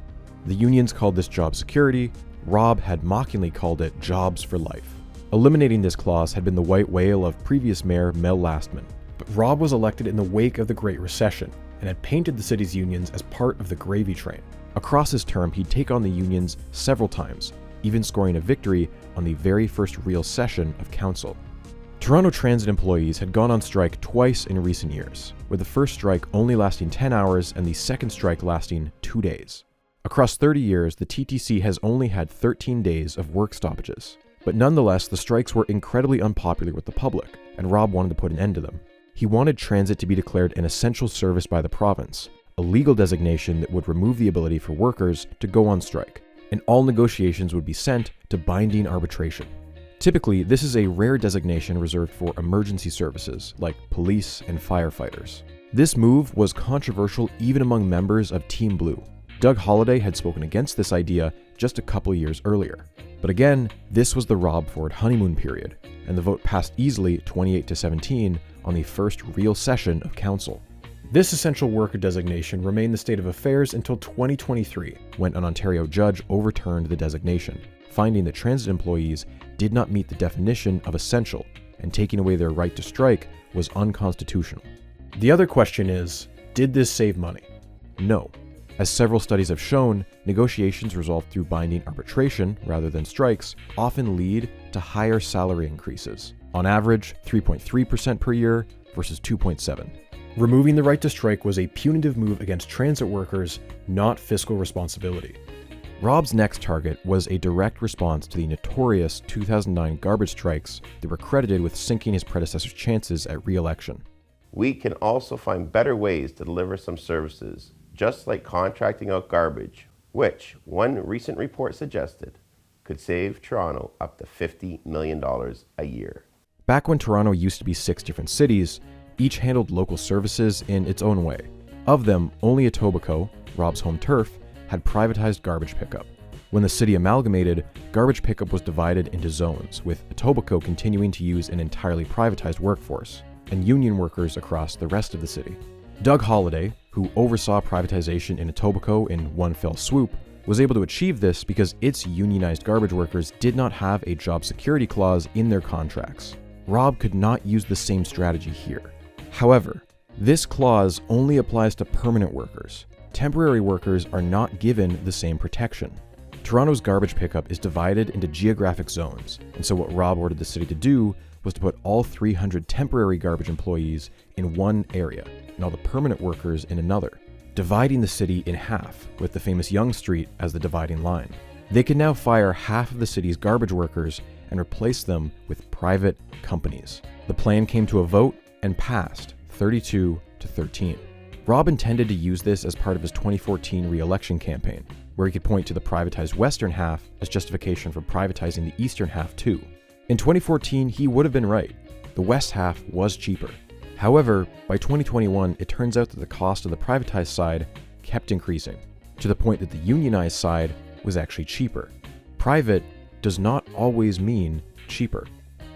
The unions called this job security. Rob had mockingly called it jobs for life. Eliminating this clause had been the white whale of previous mayor Mel Lastman. But Rob was elected in the wake of the Great Recession and had painted the city's unions as part of the gravy train. Across his term, he'd take on the unions several times, even scoring a victory on the very first real session of council. Toronto Transit employees had gone on strike twice in recent years, with the first strike only lasting 10 hours and the second strike lasting 2 days. Across 30 years, the TTC has only had 13 days of work stoppages. But nonetheless, the strikes were incredibly unpopular with the public, and Rob wanted to put an end to them. He wanted transit to be declared an essential service by the province, a legal designation that would remove the ability for workers to go on strike, and all negotiations would be sent to binding arbitration. Typically, this is a rare designation reserved for emergency services, like police and firefighters. This move was controversial even among members of Team Blue. Doug Holliday had spoken against this idea just a couple years earlier. But again, this was the Rob Ford honeymoon period, and the vote passed easily 28-17 on the first real session of council. This essential worker designation remained the state of affairs until 2023, when an Ontario judge overturned the designation, finding that transit employees did not meet the definition of essential, and taking away their right to strike was unconstitutional. The other question is, did this save money? No. As several studies have shown, negotiations resolved through binding arbitration rather than strikes often lead to higher salary increases, on average 3.3% per year versus 2.7%. Removing the right to strike was a punitive move against transit workers, not fiscal responsibility. Rob's next target was a direct response to the notorious 2009 garbage strikes that were credited with sinking his predecessor's chances at re-election. We can also find better ways to deliver some services, just like contracting out garbage, which one recent report suggested could save Toronto up to $50 million a year. Back when Toronto used to be 6 different cities, each handled local services in its own way. Of them, only Etobicoke, Rob's home turf, had privatized garbage pickup. When the city amalgamated, garbage pickup was divided into zones, with Etobicoke continuing to use an entirely privatized workforce, and union workers across the rest of the city. Doug Holliday, who oversaw privatization in Etobicoke in one fell swoop, was able to achieve this because its unionized garbage workers did not have a job security clause in their contracts. Rob could not use the same strategy here. However, this clause only applies to permanent workers. Temporary workers are not given the same protection. Toronto's garbage pickup is divided into geographic zones, and so what Rob ordered the city to do was to put all 300 temporary garbage employees in one area and all the permanent workers in another, dividing the city in half, with the famous Yonge Street as the dividing line. They could now fire half of the city's garbage workers and replace them with private companies. The plan came to a vote and passed 32-13. Rob intended to use this as part of his 2014 re-election campaign, where he could point to the privatized western half as justification for privatizing the eastern half too. In 2014, he would have been right. The west half was cheaper. However, by 2021, it turns out that the cost of the privatized side kept increasing, to the point that the unionized side was actually cheaper. Private does not always mean cheaper.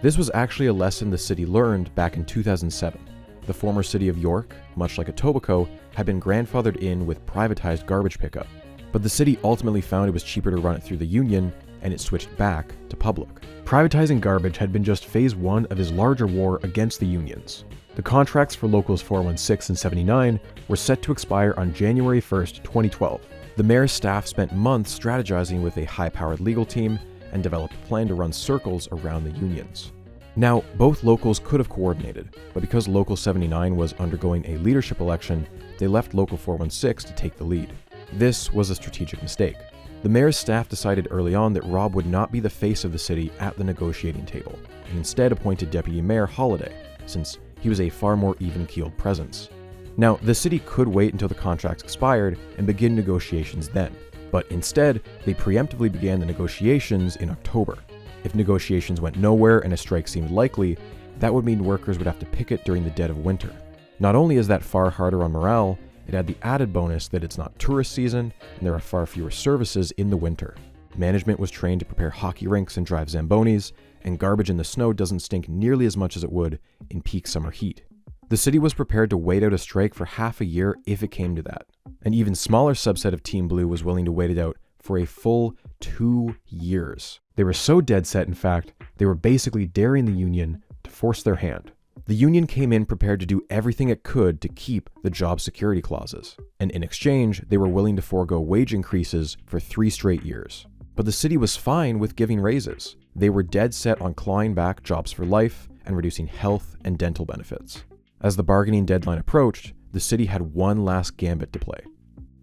This was actually a lesson the city learned back in 2007. The former city of York, much like Etobicoke, had been grandfathered in with privatized garbage pickup. But the city ultimately found it was cheaper to run it through the union, and it switched back to public. Privatizing garbage had been just phase one of his larger war against the unions. The contracts for Locals 416 and 79 were set to expire on January 1st, 2012. The mayor's staff spent months strategizing with a high-powered legal team and developed a plan to run circles around the unions. Now, both locals could have coordinated, but because Local 79 was undergoing a leadership election, they left Local 416 to take the lead. This was a strategic mistake. The mayor's staff decided early on that Rob would not be the face of the city at the negotiating table, and instead appointed Deputy Mayor Holliday, since he was a far more even-keeled presence. Now, the city could wait until the contracts expired and begin negotiations then, but instead, they preemptively began the negotiations in October. If negotiations went nowhere and a strike seemed likely, that would mean workers would have to picket during the dead of winter. Not only is that far harder on morale, it had the added bonus that it's not tourist season and there are far fewer services in the winter. Management was trained to prepare hockey rinks and drive Zambonis, and garbage in the snow doesn't stink nearly as much as it would in peak summer heat. The city was prepared to wait out a strike for half a year if it came to that. An even smaller subset of Team Blue was willing to wait it out for a full 2 years. They were so dead set, in fact, they were basically daring the union to force their hand. The union came in prepared to do everything it could to keep the job security clauses, and in exchange, they were willing to forego wage increases for 3 straight years. But the city was fine with giving raises. They were dead set on clawing back jobs for life and reducing health and dental benefits. As the bargaining deadline approached, the city had one last gambit to play.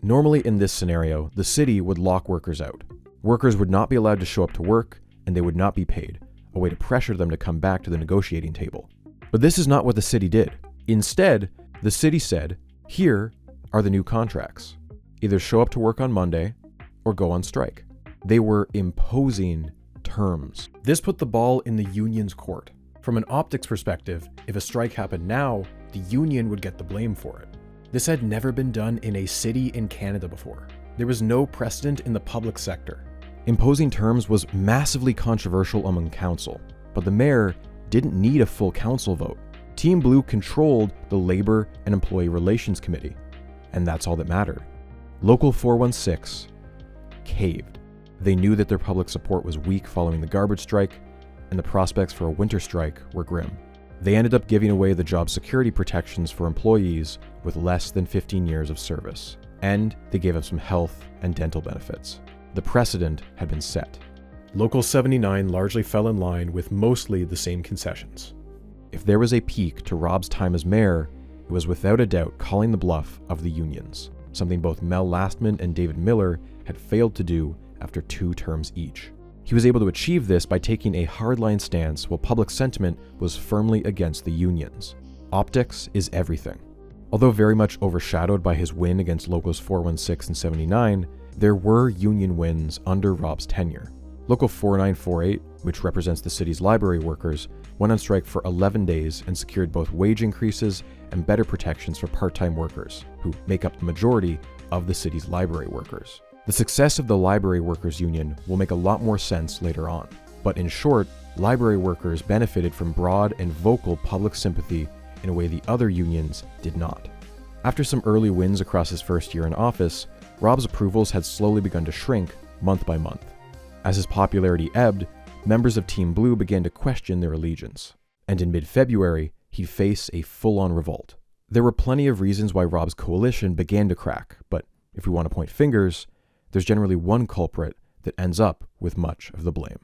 Normally in this scenario, the city would lock workers out. Workers would not be allowed to show up to work, and they would not be paid, a way to pressure them to come back to the negotiating table. But this is not what the city did. Instead, the city said, here are the new contracts. Either show up to work on Monday or go on strike. They were imposing terms. This put the ball in the union's court. From an optics perspective, if a strike happened now, the union would get the blame for it. This had never been done in a city in Canada before. There was no precedent in the public sector. Imposing terms was massively controversial among council, but the mayor didn't need a full council vote. Team Blue controlled the Labor and Employee Relations Committee, and that's all that mattered. Local 416 caved. They knew that their public support was weak following the garbage strike, and the prospects for a winter strike were grim. They ended up giving away the job security protections for employees with less than 15 years of service, and they gave up some health and dental benefits. The precedent had been set. Local 79 largely fell in line with mostly the same concessions. If there was a peak to Rob's time as mayor, it was without a doubt calling the bluff of the unions, something both Mel Lastman and David Miller had failed to do after 2 terms each. He was able to achieve this by taking a hardline stance while public sentiment was firmly against the unions. Optics is everything. Although very much overshadowed by his win against Locals 416 and 79, there were union wins under Rob's tenure. Local 4948, which represents the city's library workers, went on strike for 11 days and secured both wage increases and better protections for part-time workers, who make up the majority of the city's library workers. The success of the Library Workers Union will make a lot more sense later on. But in short, library workers benefited from broad and vocal public sympathy in a way the other unions did not. After some early wins across his first year in office, Rob's approvals had slowly begun to shrink month by month. As his popularity ebbed, members of Team Blue began to question their allegiance. And in mid-February, he'd face a full-on revolt. There were plenty of reasons why Rob's coalition began to crack, but if we want to point fingers, there's generally one culprit that ends up with much of the blame.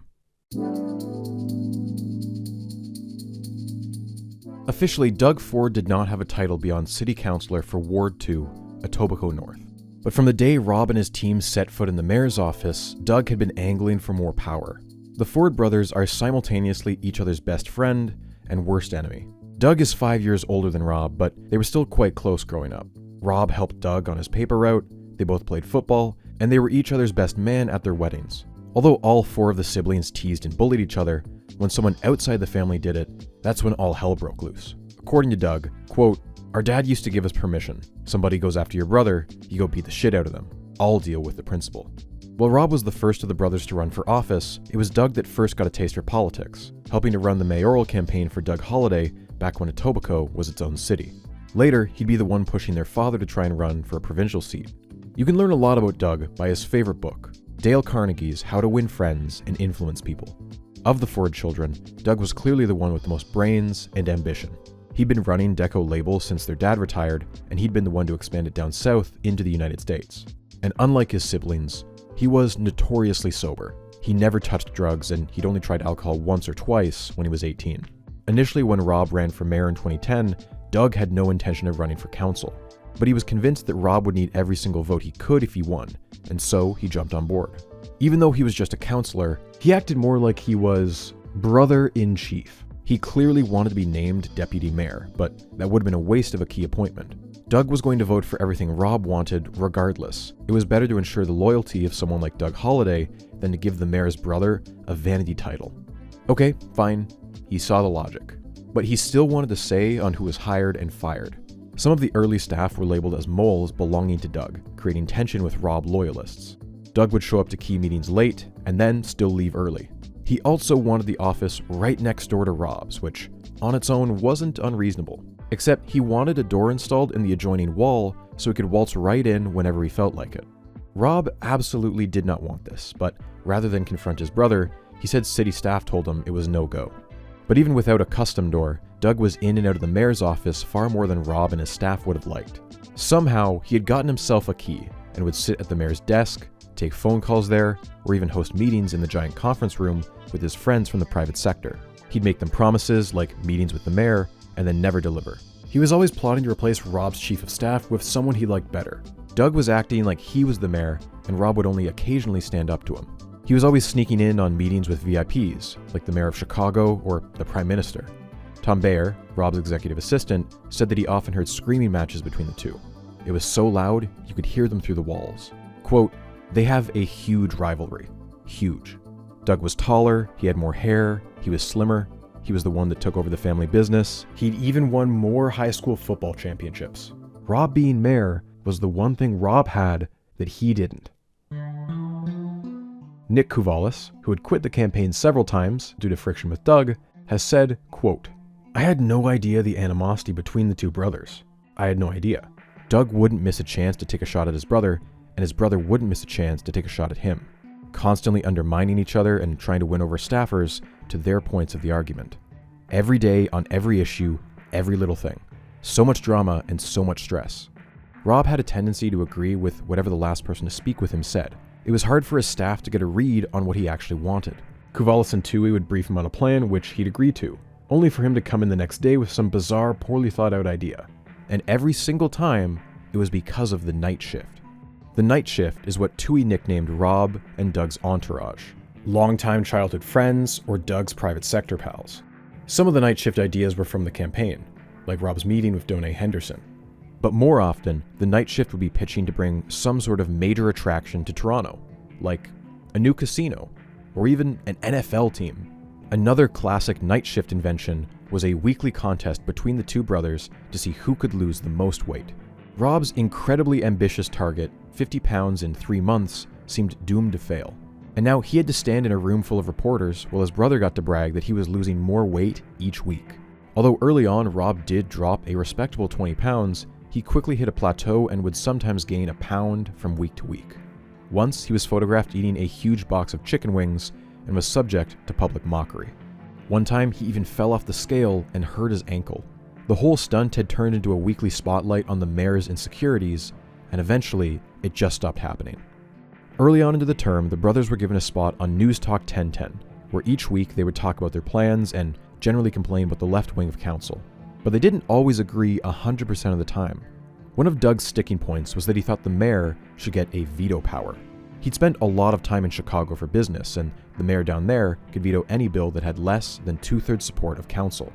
Officially, Doug Ford did not have a title beyond City Councillor for Ward 2, Etobicoke North. But from the day Rob and his team set foot in the mayor's office, Doug had been angling for more power. The Ford brothers are simultaneously each other's best friend and worst enemy. Doug is 5 years older than Rob, but they were still quite close growing up. Rob helped Doug on his paper route, they both played football, and they were each other's best man at their weddings. Although all four of the siblings teased and bullied each other, when someone outside the family did it, that's when all hell broke loose. According to Doug, quote, "Our dad used to give us permission. Somebody goes after your brother, you go beat the shit out of them. I'll deal with the principal." While Rob was the first of the brothers to run for office, it was Doug that first got a taste for politics, helping to run the mayoral campaign for Doug Holliday back when Etobicoke was its own city. Later, he'd be the one pushing their father to try and run for a provincial seat. You can learn a lot about Doug by his favorite book, Dale Carnegie's How to Win Friends and Influence People. Of the Ford children, Doug was clearly the one with the most brains and ambition. He'd been running Deco labels since their dad retired, and he'd been the one to expand it down south into the United States. And unlike his siblings, he was notoriously sober. He never touched drugs, and he'd only tried alcohol once or twice when he was 18. Initially, when Rob ran for mayor in 2010, Doug had no intention of running for council. But he was convinced that Rob would need every single vote he could if he won, and so he jumped on board. Even though he was just a councillor, he acted more like he was brother-in-chief. He clearly wanted to be named deputy mayor, but that would have been a waste of a key appointment. Doug was going to vote for everything Rob wanted regardless. It was better to ensure the loyalty of someone like Doug Holliday than to give the mayor's brother a vanity title. Okay, fine, he saw the logic. But he still wanted to say on who was hired and fired. Some of the early staff were labeled as moles belonging to Doug, creating tension with Rob loyalists. Doug would show up to key meetings late, and then still leave early. He also wanted the office right next door to Rob's, which on its own wasn't unreasonable. Except he wanted a door installed in the adjoining wall so he could waltz right in whenever he felt like it. Rob absolutely did not want this, but rather than confront his brother, he said city staff told him it was no-go. But even without a custom door, Doug was in and out of the mayor's office far more than Rob and his staff would have liked. Somehow, he had gotten himself a key and would sit at the mayor's desk, take phone calls there, or even host meetings in the giant conference room with his friends from the private sector. He'd make them promises like meetings with the mayor, and then never deliver. He was always plotting to replace Rob's chief of staff with someone he liked better. Doug was acting like he was the mayor, and Rob would only occasionally stand up to him. He was always sneaking in on meetings with VIPs, like the mayor of Chicago or the prime minister. Tom Bayer, Rob's executive assistant, said that he often heard screaming matches between the two. It was so loud, you could hear them through the walls. Quote, "They have a huge rivalry. Huge. Doug was taller, he had more hair, he was slimmer, he was the one that took over the family business. He'd even won more high school football championships. Rob being mayor was the one thing Rob had that he didn't." Nick Kouvalis, who had quit the campaign several times due to friction with Doug, has said, quote, "I had no idea the animosity between the two brothers. I had no idea. Doug wouldn't miss a chance to take a shot at his brother, and his brother wouldn't miss a chance to take a shot at him. Constantly undermining each other and trying to win over staffers to their points of the argument. Every day on every issue, every little thing. So much drama and so much stress. Rob had a tendency to agree with whatever the last person to speak with him said. It was hard for his staff to get a read on what he actually wanted. Kouvalis and Tui would brief him on a plan which he'd agree to, only for him to come in the next day with some bizarre, poorly thought out idea. And every single time, it was because of the night shift. The night shift is what Tui nicknamed Rob and Doug's entourage. Longtime childhood friends or Doug's private sector pals. Some of the night shift ideas were from the campaign, like Rob's meeting with Donay Henderson. But more often, the night shift would be pitching to bring some sort of major attraction to Toronto, like a new casino, or even an NFL team. Another classic night shift invention was a weekly contest between the two brothers to see who could lose the most weight. Rob's incredibly ambitious target, 50 pounds in 3 months, seemed doomed to fail. And now he had to stand in a room full of reporters while his brother got to brag that he was losing more weight each week. Although early on Rob did drop a respectable 20 pounds, he quickly hit a plateau and would sometimes gain a pound from week to week. Once he was photographed eating a huge box of chicken wings and was subject to public mockery. One time he even fell off the scale and hurt his ankle. The whole stunt had turned into a weekly spotlight on the mayor's insecurities, and eventually it just stopped happening. Early on into the term, the brothers were given a spot on News Talk 1010, where each week they would talk about their plans and generally complain about the left wing of council. but they didn't always agree 100% of the time. One of Doug's sticking points was that he thought the mayor should get a veto power. He'd spent a lot of time in Chicago for business, and the mayor down there could veto any bill that had less than 2/3 support of council.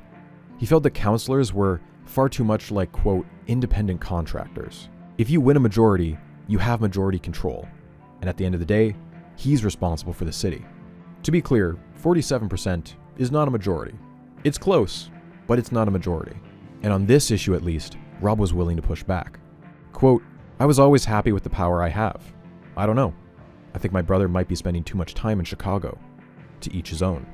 He felt that councillors were far too much like, quote, independent contractors. If you win a majority, you have majority control, and at the end of the day, he's responsible for the city. To be clear, 47% is not a majority. It's close, but it's not a majority. And on this issue at least, Rob was willing to push back. Quote, I was always happy with the power I have. I don't know. I think my brother might be spending too much time in Chicago. To each his own.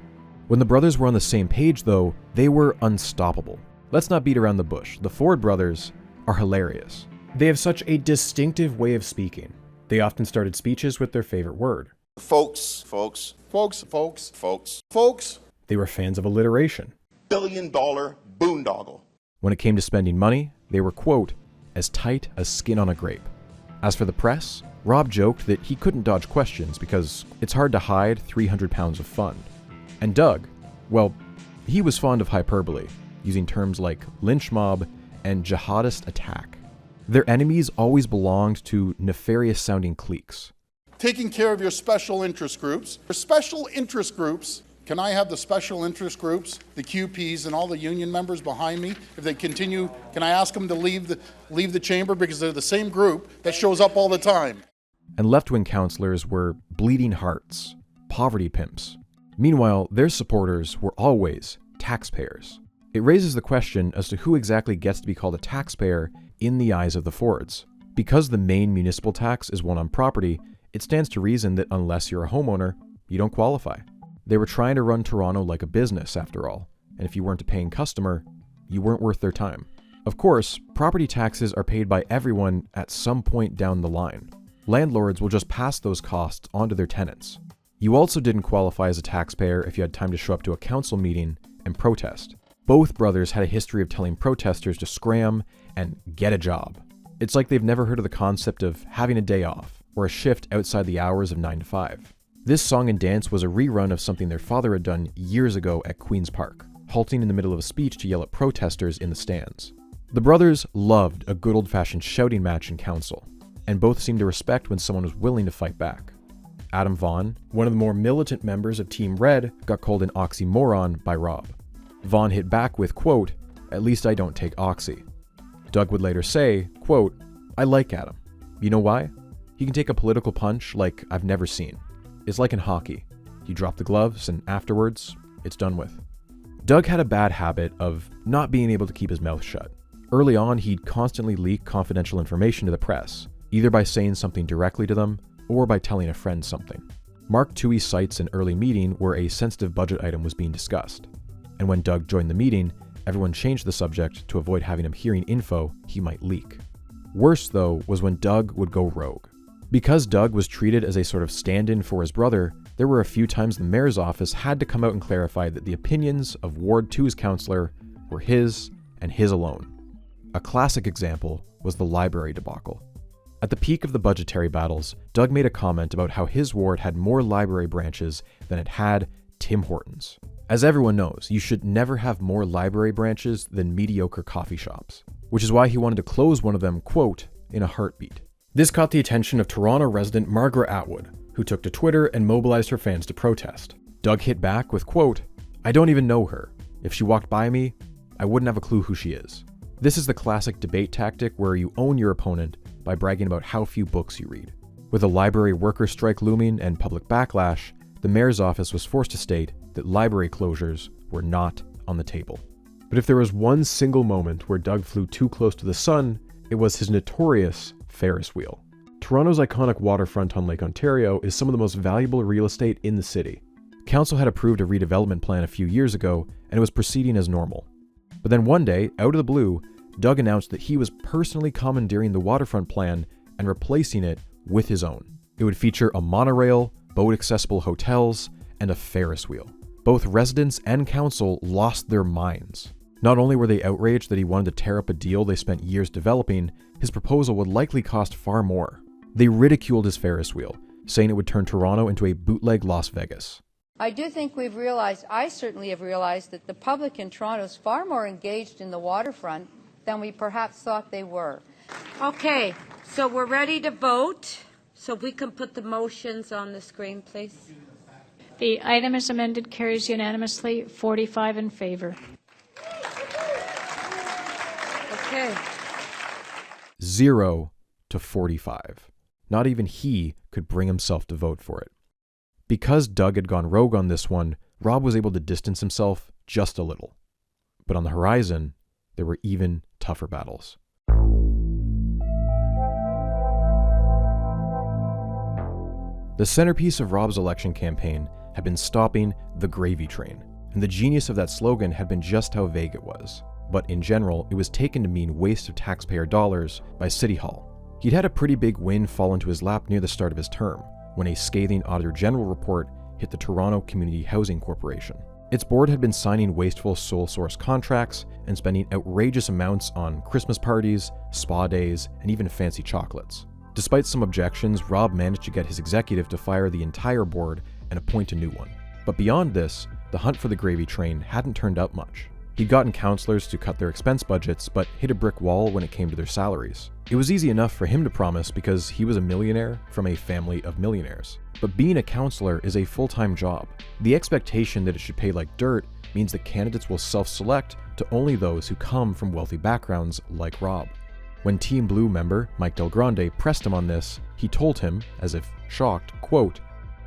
When the brothers were on the same page, though, they were unstoppable. Let's not beat around the bush. The Ford brothers are hilarious. They have such a distinctive way of speaking. They often started speeches with their favorite word. Folks, folks, folks, folks, folks, folks. They were fans of alliteration. $1 billion boondoggle. When it came to spending money, they were, quote, as tight as skin on a grape. As for the press, Rob joked that he couldn't dodge questions because it's hard to hide 300 pounds of fun. And Doug, well, he was fond of hyperbole, using terms like lynch mob and jihadist attack. Their enemies always belonged to nefarious-sounding cliques. Taking care of your special interest groups. For special interest groups, can I have the special interest groups, the QPs, and all the union members behind me? If they continue, can I ask them to leave the chamber because they're the same group that shows up all the time? And left-wing councillors were bleeding hearts, poverty pimps. Meanwhile, their supporters were always taxpayers. It raises the question as to who exactly gets to be called a taxpayer in the eyes of the Fords. Because the main municipal tax is one on property, it stands to reason that unless you're a homeowner, you don't qualify. They were trying to run Toronto like a business, after all, and if you weren't a paying customer, you weren't worth their time. Of course, property taxes are paid by everyone at some point down the line. Landlords will just pass those costs onto their tenants. You also didn't qualify as a taxpayer if you had time to show up to a council meeting and protest. Both brothers had a history of telling protesters to scram and get a job. It's like they've never heard of the concept of having a day off, or a shift outside the hours of 9 to 5. This song and dance was a rerun of something their father had done years ago at Queen's Park, halting in the middle of a speech to yell at protesters in the stands. The brothers loved a good old-fashioned shouting match in council, and both seemed to respect when someone was willing to fight back. Adam Vaughan, one of the more militant members of Team Red, got called an oxymoron by Rob. Vaughan hit back with, quote, at least I don't take oxy. Doug would later say, quote, I like Adam. You know why? He can take a political punch like I've never seen. It's like in hockey. You drop the gloves and afterwards, it's done with. Doug had a bad habit of not being able to keep his mouth shut. Early on, he'd constantly leak confidential information to the press, either by saying something directly to them or by telling a friend something. Mark Toohey cites an early meeting where a sensitive budget item was being discussed. And when Doug joined the meeting, everyone changed the subject to avoid having him hearing info he might leak. Worse, though, was when Doug would go rogue. Because Doug was treated as a sort of stand-in for his brother, there were a few times the mayor's office had to come out and clarify that the opinions of Ward 2's councillor were his and his alone. A classic example was the library debacle. At the peak of the budgetary battles, Doug made a comment about how his ward had more library branches than it had Tim Hortons. As everyone knows, you should never have more library branches than mediocre coffee shops, which is why he wanted to close one of them, quote, in a heartbeat. This caught the attention of Toronto resident Margaret Atwood, who took to Twitter and mobilized her fans to protest. Doug hit back with, quote, I don't even know her. If she walked by me, I wouldn't have a clue who she is. This is the classic debate tactic where you own your opponent by bragging about how few books you read. With a library worker strike looming and public backlash, the mayor's office was forced to state that library closures were not on the table. But if there was one single moment where Doug flew too close to the sun, it was his notorious Ferris wheel. Toronto's iconic waterfront on Lake Ontario is some of the most valuable real estate in the city. Council had approved a redevelopment plan a few years ago, and it was proceeding as normal. But then one day, out of the blue, Doug announced that he was personally commandeering the waterfront plan and replacing it with his own. It would feature a monorail, boat-accessible hotels, and a Ferris wheel. Both residents and council lost their minds. Not only were they outraged that he wanted to tear up a deal they spent years developing, his proposal would likely cost far more. They ridiculed his Ferris wheel, saying it would turn Toronto into a bootleg Las Vegas. I do think we've realized, I certainly have realized, that the public in Toronto is far more engaged in the waterfront than we perhaps thought they were. Okay, so we're ready to vote. So if we can put the motions on the screen, please. The item is amended, carries unanimously, 45 in favor. Okay. 0 to 45. Not even he could bring himself to vote for it. Because Doug had gone rogue on this one, Rob was able to distance himself just a little. But on the horizon, there were even tougher battles. The centerpiece of Rob's election campaign had been stopping the gravy train, and the genius of that slogan had been just how vague it was. But in general, it was taken to mean waste of taxpayer dollars by City Hall. He'd had a pretty big win fall into his lap near the start of his term, when a scathing Auditor General report hit the Toronto Community Housing Corporation. Its board had been signing wasteful sole source contracts and spending outrageous amounts on Christmas parties, spa days, and even fancy chocolates. Despite some objections, Rob managed to get his executive to fire the entire board and appoint a new one. But beyond this, the hunt for the gravy train hadn't turned out much. He'd gotten councillors to cut their expense budgets, but hit a brick wall when it came to their salaries. It was easy enough for him to promise because he was a millionaire from a family of millionaires. But being a councillor is a full-time job. The expectation that it should pay like dirt means that candidates will self-select to only those who come from wealthy backgrounds like Rob. When Team Blue member Mike Del Grande pressed him on this, he told him, as if shocked, quote,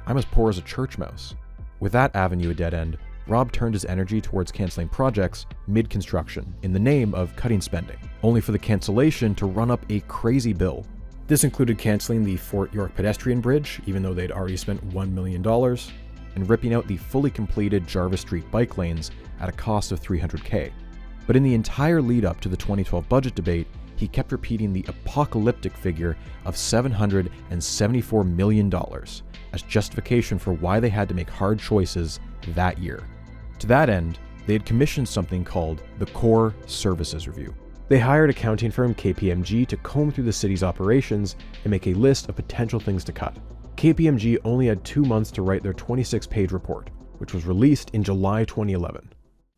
"I'm as poor as a church mouse." With that avenue a dead end, Rob turned his energy towards cancelling projects mid-construction in the name of cutting spending, only for the cancellation to run up a crazy bill. This included cancelling the Fort York pedestrian bridge, even though they'd already spent $1 million, and ripping out the fully completed Jarvis Street bike lanes at a cost of $300K. But in the entire lead up to the 2012 budget debate, he kept repeating the apocalyptic figure of $774 million as justification for why they had to make hard choices that year. To that end, they had commissioned something called the Core Services Review. They hired accounting firm KPMG to comb through the city's operations and make a list of potential things to cut. KPMG only had 2 months to write their 26-page report, which was released in July 2011.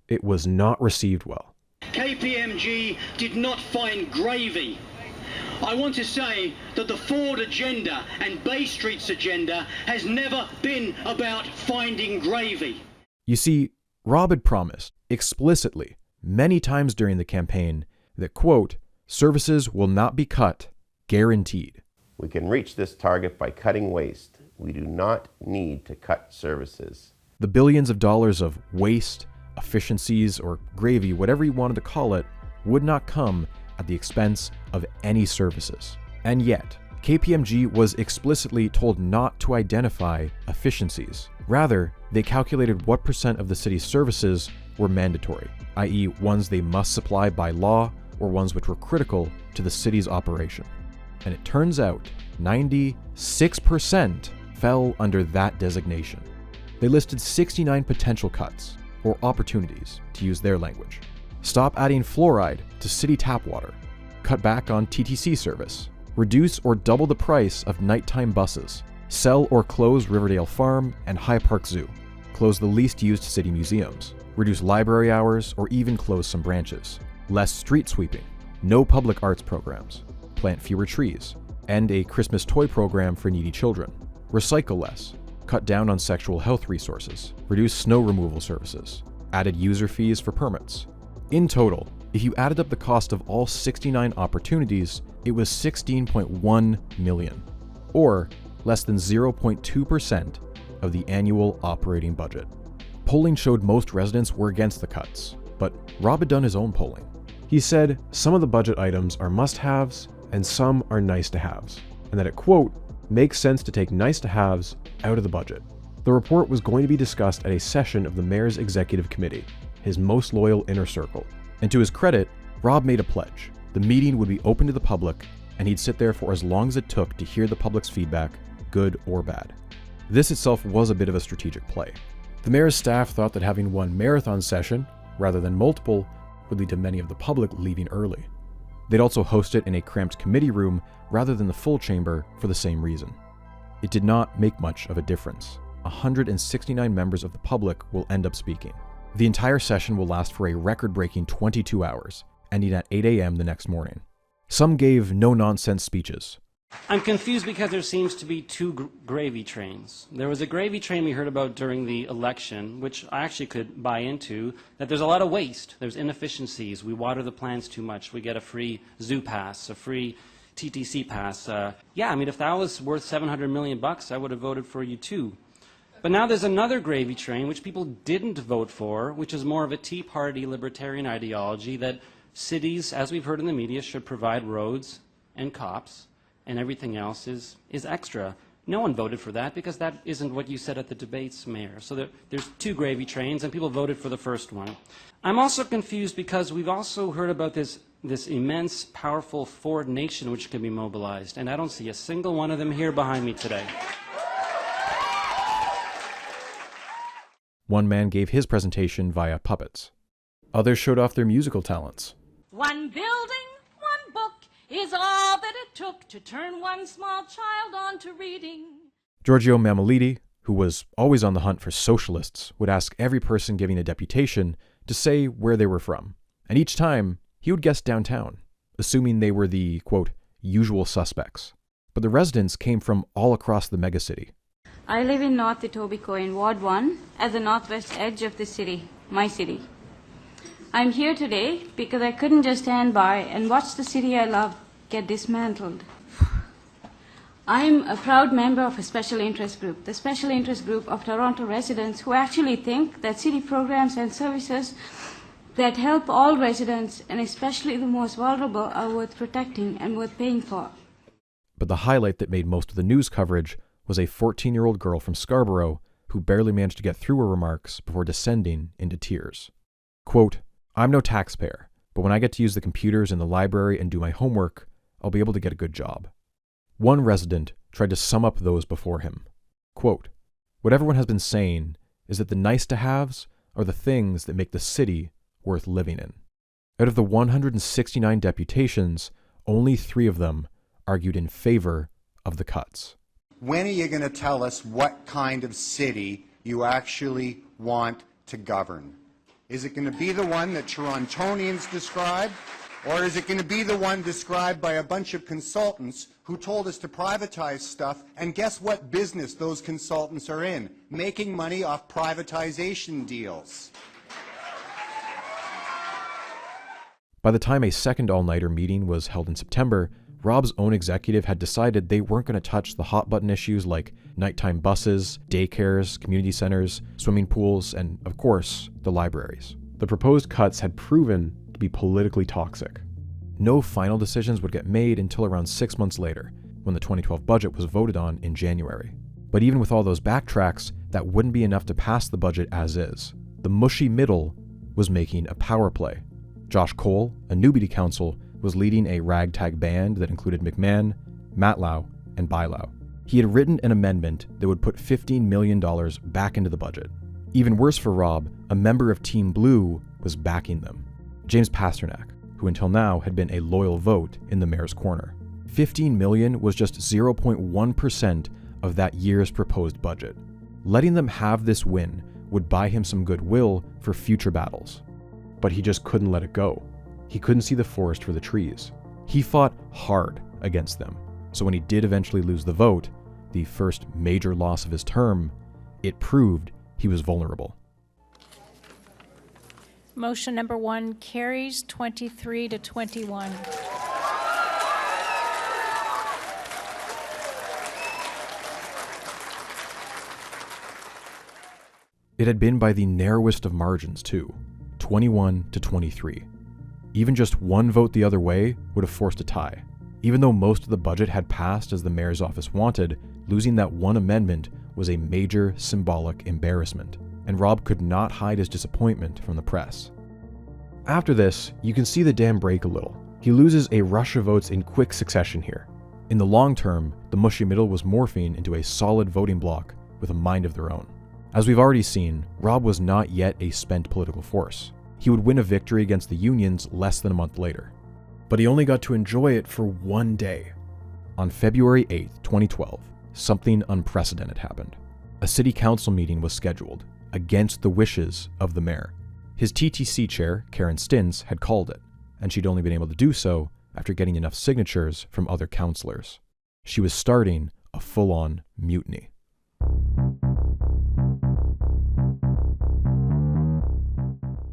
It was not received well. KPMG did not find gravy. I want to say that the Ford agenda and Bay Street's agenda has never been about finding gravy. You see, Rob had promised, explicitly, many times during the campaign, that, quote, services will not be cut, guaranteed. We can reach this target by cutting waste. We do not need to cut services. The billions of dollars of waste, efficiencies, or gravy, whatever you wanted to call it, would not come at the expense of any services. And yet, KPMG was explicitly told not to identify efficiencies. Rather, they calculated what percent of the city's services were mandatory, i.e. ones they must supply by law or ones which were critical to the city's operation. And it turns out 96% fell under that designation. They listed 69 potential cuts, or opportunities, to use their language. Stop adding fluoride to city tap water. Cut back on TTC service. Reduce or double the price of nighttime buses. Sell or close Riverdale Farm and High Park Zoo. Close the least used city museums. Reduce library hours or even close some branches. Less street sweeping. No public arts programs. Plant fewer trees. End a Christmas toy program for needy children. Recycle less. Cut down on sexual health resources. Reduce snow removal services. Added user fees for permits. In total, if you added up the cost of all 69 opportunities, it was $16.1 million, or less than 0.2% of the annual operating budget. Polling showed most residents were against the cuts, but Rob had done his own polling. He said some of the budget items are must-haves and some are nice-to-haves, and that it, quote, makes sense to take nice-to-haves out of the budget. The report was going to be discussed at a session of the mayor's executive committee, his most loyal inner circle. And to his credit, Rob made a pledge. The meeting would be open to the public, and he'd sit there for as long as it took to hear the public's feedback, good or bad. This itself was a bit of a strategic play. The mayor's staff thought that having one marathon session, rather than multiple, would lead to many of the public leaving early. They'd also host it in a cramped committee room rather than the full chamber for the same reason. It did not make much of a difference, 169 members of the public will end up speaking. The entire session will last for a record-breaking 22 hours, ending at 8 a.m. the next morning. Some gave no-nonsense speeches. I'm confused because there seems to be two gravy trains. There was a gravy train we heard about during the election, which I actually could buy into, that there's a lot of waste, there's inefficiencies, we water the plants too much, we get a free zoo pass, a free TTC pass. Yeah, I mean, if that was worth $700 million, I would have voted for you too. But now there's another gravy train, which people didn't vote for, which is more of a Tea Party libertarian ideology that cities, as we've heard in the media, should provide roads and cops, and everything else is extra. No one voted for that because that isn't what you said at the debates, Mayor. So there's two gravy trains, and people voted for the first one. I'm also confused because we've also heard about this immense, powerful Ford nation which can be mobilized, and I don't see a single one of them here behind me today. One man gave his presentation via puppets. Others showed off their musical talents. One building, one book is all that it took to turn one small child on to reading. Giorgio Mammoliti, who was always on the hunt for socialists, would ask every person giving a deputation to say where they were from. And each time, he would guess downtown, assuming they were the, quote, usual suspects. But the residents came from all across the megacity. I live in North Etobicoke in Ward 1 at the northwest edge of the city, my city. I'm here today because I couldn't just stand by and watch the city I love get dismantled. I'm a proud member of a special interest group, the special interest group of Toronto residents who actually think that city programs and services that help all residents, and especially the most vulnerable, are worth protecting and worth paying for. But the highlight that made most of the news coverage was a 14-year-old girl from Scarborough who barely managed to get through her remarks before descending into tears. Quote, "I'm no taxpayer, but when I get to use the computers in the library and do my homework, I'll be able to get a good job." One resident tried to sum up those before him. Quote, "What everyone has been saying is that the nice-to-haves are the things that make the city worth living in." Out of the 169 deputations, only 3 of them argued in favor of the cuts. When are you going to tell us what kind of city you actually want to govern? Is it going to be the one that Torontonians describe, or is it going to be the one described by a bunch of consultants who told us to privatize stuff, and guess what business those consultants are in? Making money off privatization deals. By the time a second all-nighter meeting was held in September, Rob's own executive had decided they weren't going to touch the hot-button issues like nighttime buses, daycares, community centers, swimming pools, and, of course, the libraries. The proposed cuts had proven to be politically toxic. No final decisions would get made until around 6 months later, when the 2012 budget was voted on in January. But even with all those backtracks, that wouldn't be enough to pass the budget as is. The mushy middle was making a power play. Josh Cole, a newbie to council, was leading a ragtag band that included McMahon, Matlow, and Bylow. He had written an amendment that would put $15 million back into the budget. Even worse for Rob, a member of Team Blue was backing them. James Pasternak, who until now had been a loyal vote in the mayor's corner. $15 million was just 0.1% of that year's proposed budget. Letting them have this win would buy him some goodwill for future battles. But he just couldn't let it go. He couldn't see the forest for the trees. He fought hard against them. So when he did eventually lose the vote, the first major loss of his term, it proved he was vulnerable. Motion number 1 carries 23-21. It had been by the narrowest of margins, too, 21-23. Even just one vote the other way would have forced a tie. Even though most of the budget had passed as the mayor's office wanted, losing that one amendment was a major symbolic embarrassment, and Rob could not hide his disappointment from the press. After this, you can see the dam break a little. He loses a rush of votes in quick succession here. In the long term, the mushy middle was morphing into a solid voting bloc with a mind of their own. As we've already seen, Rob was not yet a spent political force. He would win a victory against the unions less than a month later. But he only got to enjoy it for one day. On February 8th, 2012, something unprecedented happened. A city council meeting was scheduled, against the wishes of the mayor. His TTC chair, Karen Stintz, had called it, and she'd only been able to do so after getting enough signatures from other councillors. She was starting a full-on mutiny.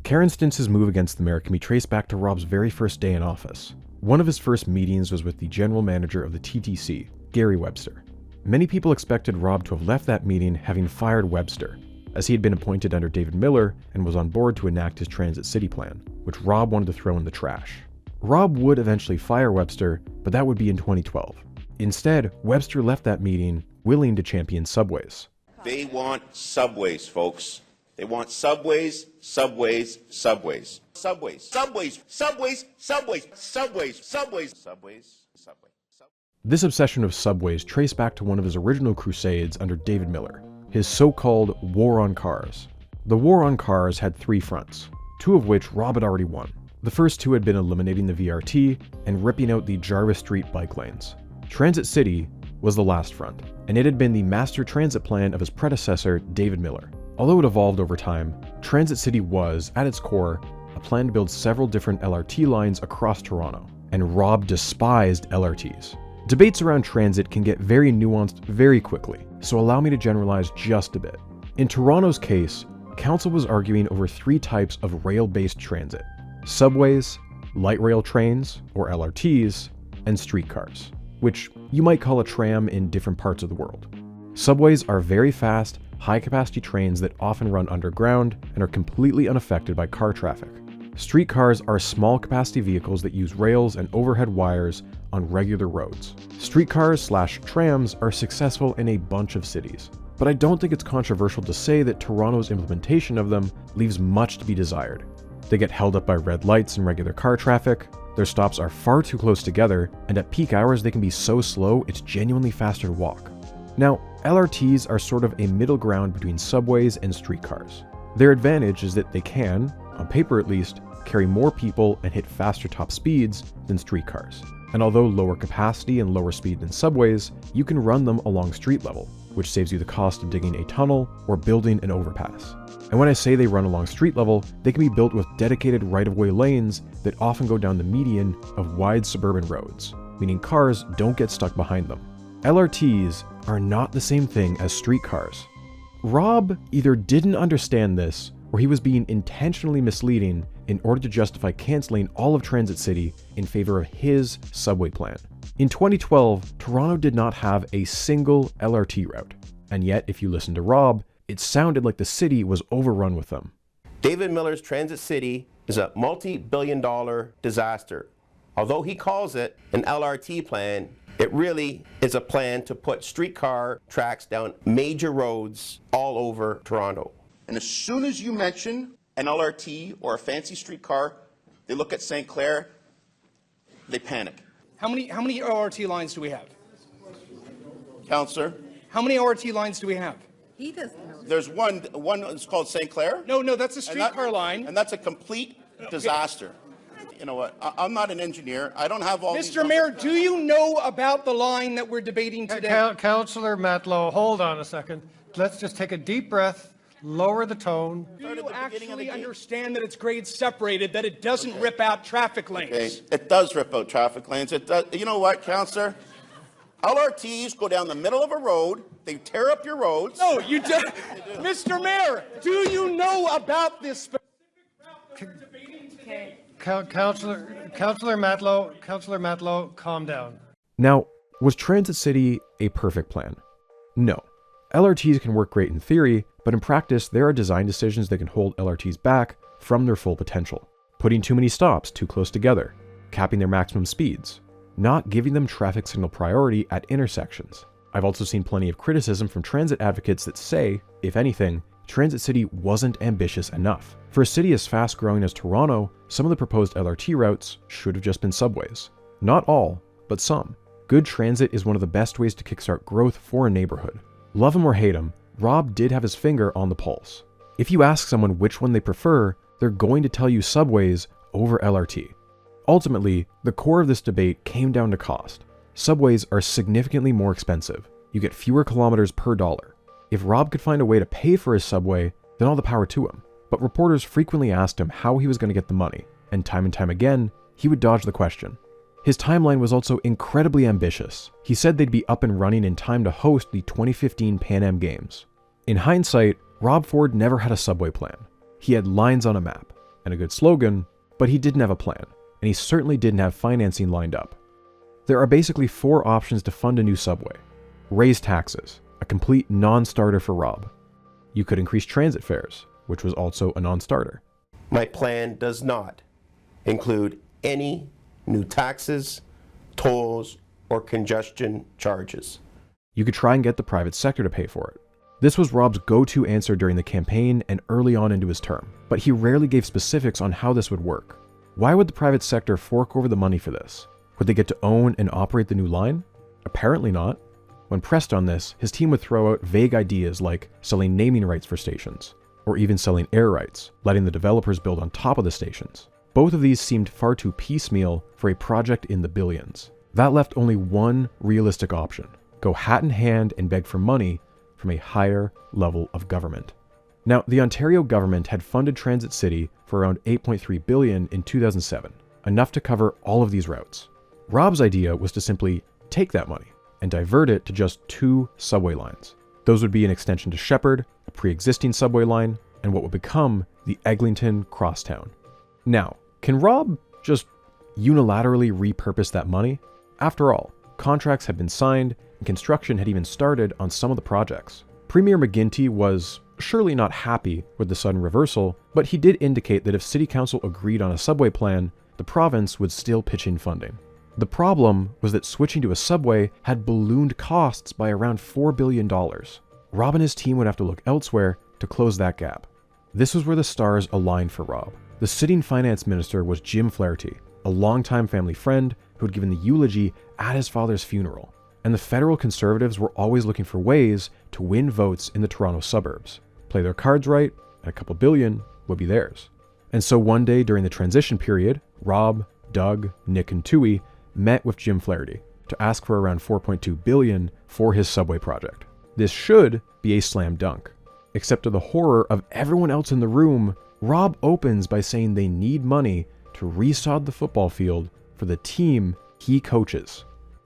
Karen Stintz's move against the mayor can be traced back to Rob's very first day in office. One of his first meetings was with the general manager of the TTC, Gary Webster. Many people expected Rob to have left that meeting having fired Webster, as he had been appointed under David Miller and was on board to enact his Transit City plan, which Rob wanted to throw in the trash. Rob would eventually fire Webster, but that would be in 2012. Instead, Webster left that meeting willing to champion subways. They want subways, folks. They want subways, subways, subways. Subways, subways, subways, subways, subways, subways, subways, subways. This obsession of subways traced back to one of his original crusades under David Miller, his so-called War on Cars. The War on Cars had 3 fronts, 2 of which Rob had already won. The first 2 had been eliminating the VRT and ripping out the Jarvis Street bike lanes. Transit City was the last front, and it had been the master transit plan of his predecessor, David Miller. Although it evolved over time, Transit City was, at its core, a plan to build several different LRT lines across Toronto, and Rob despised LRTs. Debates around transit can get very nuanced very quickly, so allow me to generalize just a bit. In Toronto's case, council was arguing over 3 types of rail-based transit: subways, light rail trains, or LRTs, and streetcars, which you might call a tram in different parts of the world. Subways are very fast, high-capacity trains that often run underground and are completely unaffected by car traffic. Streetcars are small-capacity vehicles that use rails and overhead wires on regular roads. Streetcars/trams are successful in a bunch of cities, but I don't think it's controversial to say that Toronto's implementation of them leaves much to be desired. They get held up by red lights and regular car traffic, their stops are far too close together, and at peak hours they can be so slow it's genuinely faster to walk. Now, LRTs are sort of a middle ground between subways and streetcars. Their advantage is that they can, on paper at least, carry more people and hit faster top speeds than streetcars. And although lower capacity and lower speed than subways, you can run them along street level, which saves you the cost of digging a tunnel or building an overpass. And when I say they run along street level, they can be built with dedicated right-of-way lanes that often go down the median of wide suburban roads, meaning cars don't get stuck behind them. LRTs are not the same thing as streetcars. Rob either didn't understand this, or he was being intentionally misleading in order to justify canceling all of Transit City in favor of his subway plan. In 2012, Toronto did not have a single LRT route, and yet if you listen to Rob, it sounded like the city was overrun with them. David Miller's Transit City is a multi-billion-dollar disaster. Although he calls it an LRT plan, it really is a plan to put streetcar tracks down major roads all over Toronto. And as soon as you mention an LRT or a fancy streetcar, they look at St. Clair, they panic. How many LRT lines do we have? Councillor? How many LRT lines do we have? He doesn't know. There's one that's called St. Clair. No, that's a streetcar line. And that's a complete disaster. You know what, I'm not an engineer. I don't have all Mr. Mayor, do you know about the line that we're debating today? Councillor Matlow, hold on a second. Let's just take a deep breath, lower the tone. Do you actually understand that it's grade separated, that it doesn't rip out traffic lanes? Okay, it does rip out traffic lanes. It does. You know what, Councillor? LRTs go down the middle of a road. They tear up your roads. No, you don't. Mr. Mayor, do you know about this specific route that we're debating today? Councillor Matlow, calm down. Now, was Transit City a perfect plan? No. LRTs can work great in theory, but in practice, there are design decisions that can hold LRTs back from their full potential. Putting too many stops too close together, capping their maximum speeds, not giving them traffic signal priority at intersections. I've also seen plenty of criticism from transit advocates that say, if anything, Transit City wasn't ambitious enough. For a city as fast growing as Toronto, some of the proposed LRT routes should have just been subways. Not all, but some. Good transit is one of the best ways to kickstart growth for a neighborhood. Love him or hate him, Rob did have his finger on the pulse. If you ask someone which one they prefer, they're going to tell you subways over LRT. Ultimately, the core of this debate came down to cost. Subways are significantly more expensive. You get fewer kilometers per dollar. If Rob could find a way to pay for his subway, then all the power to him. But reporters frequently asked him how he was going to get the money, and time again, he would dodge the question. His timeline was also incredibly ambitious. He said they'd be up and running in time to host the 2015 Pan Am Games. In hindsight, Rob Ford never had a subway plan. He had lines on a map and a good slogan, but he didn't have a plan, and he certainly didn't have financing lined up. There are basically 4 options to fund a new subway. Raise taxes, a complete non-starter for Rob. You could increase transit fares, which was also a non-starter. My plan does not include any new taxes, tolls, or congestion charges. You could try and get the private sector to pay for it. This was Rob's go-to answer during the campaign and early on into his term, but he rarely gave specifics on how this would work. Why would the private sector fork over the money for this? Would they get to own and operate the new line? Apparently not. When pressed on this, his team would throw out vague ideas like selling naming rights for stations, or even selling air rights, letting the developers build on top of the stations. Both of these seemed far too piecemeal for a project in the billions. That left only one realistic option: go hat in hand and beg for money from a higher level of government. Now, the Ontario government had funded Transit City for around $8.3 billion in 2007, enough to cover all of these routes. Rob's idea was to simply take that money and divert it to just 2 subway lines. Those would be an extension to Sheppard, a pre-existing subway line, and what would become the Eglinton Crosstown. Now, can Rob just unilaterally repurpose that money? After all, contracts had been signed and construction had even started on some of the projects. Premier McGuinty was surely not happy with the sudden reversal, but he did indicate that if City Council agreed on a subway plan, the province would still pitch in funding. The problem was that switching to a subway had ballooned costs by around $4 billion. Rob and his team would have to look elsewhere to close that gap. This was where the stars aligned for Rob. The sitting finance minister was Jim Flaherty, a longtime family friend who had given the eulogy at his father's funeral. And the federal Conservatives were always looking for ways to win votes in the Toronto suburbs. Play their cards right, and a couple billion would be theirs. And so one day during the transition period, Rob, Doug, Nick, and Toohey met with Jim Flaherty to ask for around $4.2 billion for his subway project. This should be a slam dunk. Except to the horror of everyone else in the room, Rob opens by saying they need money to resod the football field for the team he coaches.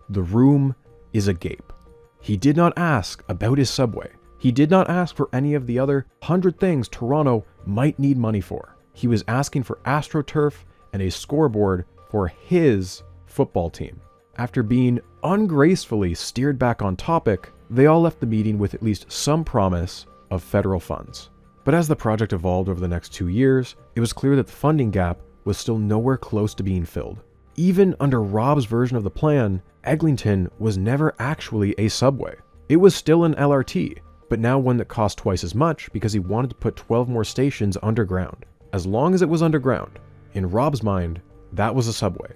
The room is agape. He did not ask about his subway. He did not ask for any of the other 100 things Toronto might need money for. He was asking for AstroTurf and a scoreboard for his football team. After being ungracefully steered back on topic, they all left the meeting with at least some promise of federal funds. But as the project evolved over the next 2 years, it was clear that the funding gap was still nowhere close to being filled. Even under Rob's version of the plan, Eglinton was never actually a subway. It was still an LRT, but now one that cost twice as much because he wanted to put 12 more stations underground. As long as it was underground, in Rob's mind, that was a subway.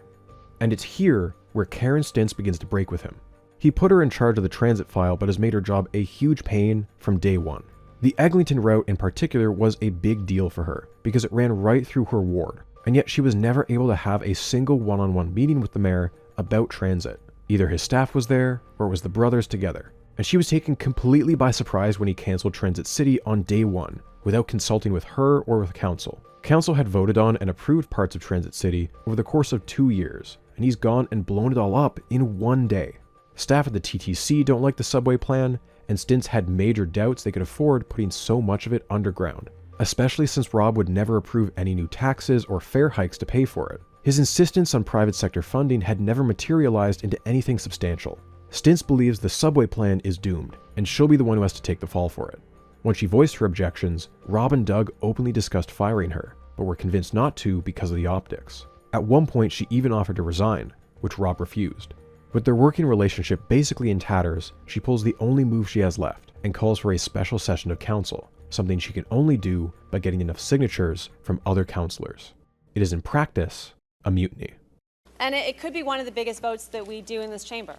And it's here where Karen Stintz begins to break with him. He put her in charge of the transit file, but has made her job a huge pain from day one. The Eglinton route in particular was a big deal for her because it ran right through her ward, and yet she was never able to have a single one-on-one meeting with the mayor about transit. Either his staff was there, or it was the brothers together. And she was taken completely by surprise when he cancelled Transit City on day one, without consulting with her or with council. Council had voted on and approved parts of Transit City over the course of 2 years, and he's gone and blown it all up in 1 day. Staff at the TTC don't like the subway plan, and Stintz had major doubts they could afford putting so much of it underground, especially since Rob would never approve any new taxes or fare hikes to pay for it. His insistence on private sector funding had never materialized into anything substantial. Stintz believes the subway plan is doomed, and she'll be the one who has to take the fall for it. When she voiced her objections, Rob and Doug openly discussed firing her, but were convinced not to because of the optics. At one point, she even offered to resign, which Rob refused. With their working relationship basically in tatters, she pulls the only move she has left and calls for a special session of council, something she can only do by getting enough signatures from other councillors. It is in practice a mutiny. And it could be one of the biggest votes that we do in this chamber.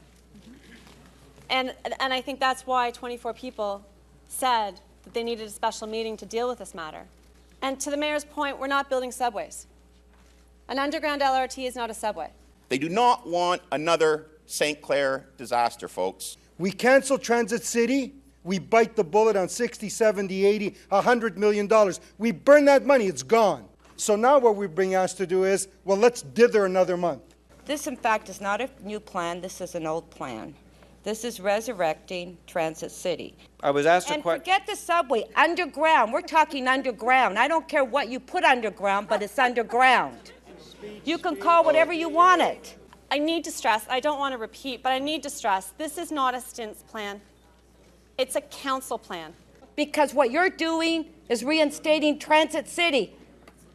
And I think that's why 24 people said that they needed a special meeting to deal with this matter. And to the mayor's point, we're not building subways. An underground LRT is not a subway. They do not want another St. Clair disaster, folks. We cancel Transit City. We bite the bullet on 60, 70, 80, $100 million. We burn that money, it's gone. So now what we're being asked to do is, well, let's dither another month. This, in fact, is not a new plan. This is an old plan. This is resurrecting Transit City. I was asked a And question. forget the subway, underground. We're talking underground. I don't care what you put underground, but it's underground. You can call whatever you want it. I need to stress, I don't want to repeat, but I need to stress, this is not a stints plan. It's a council plan. Because what you're doing is reinstating Transit City.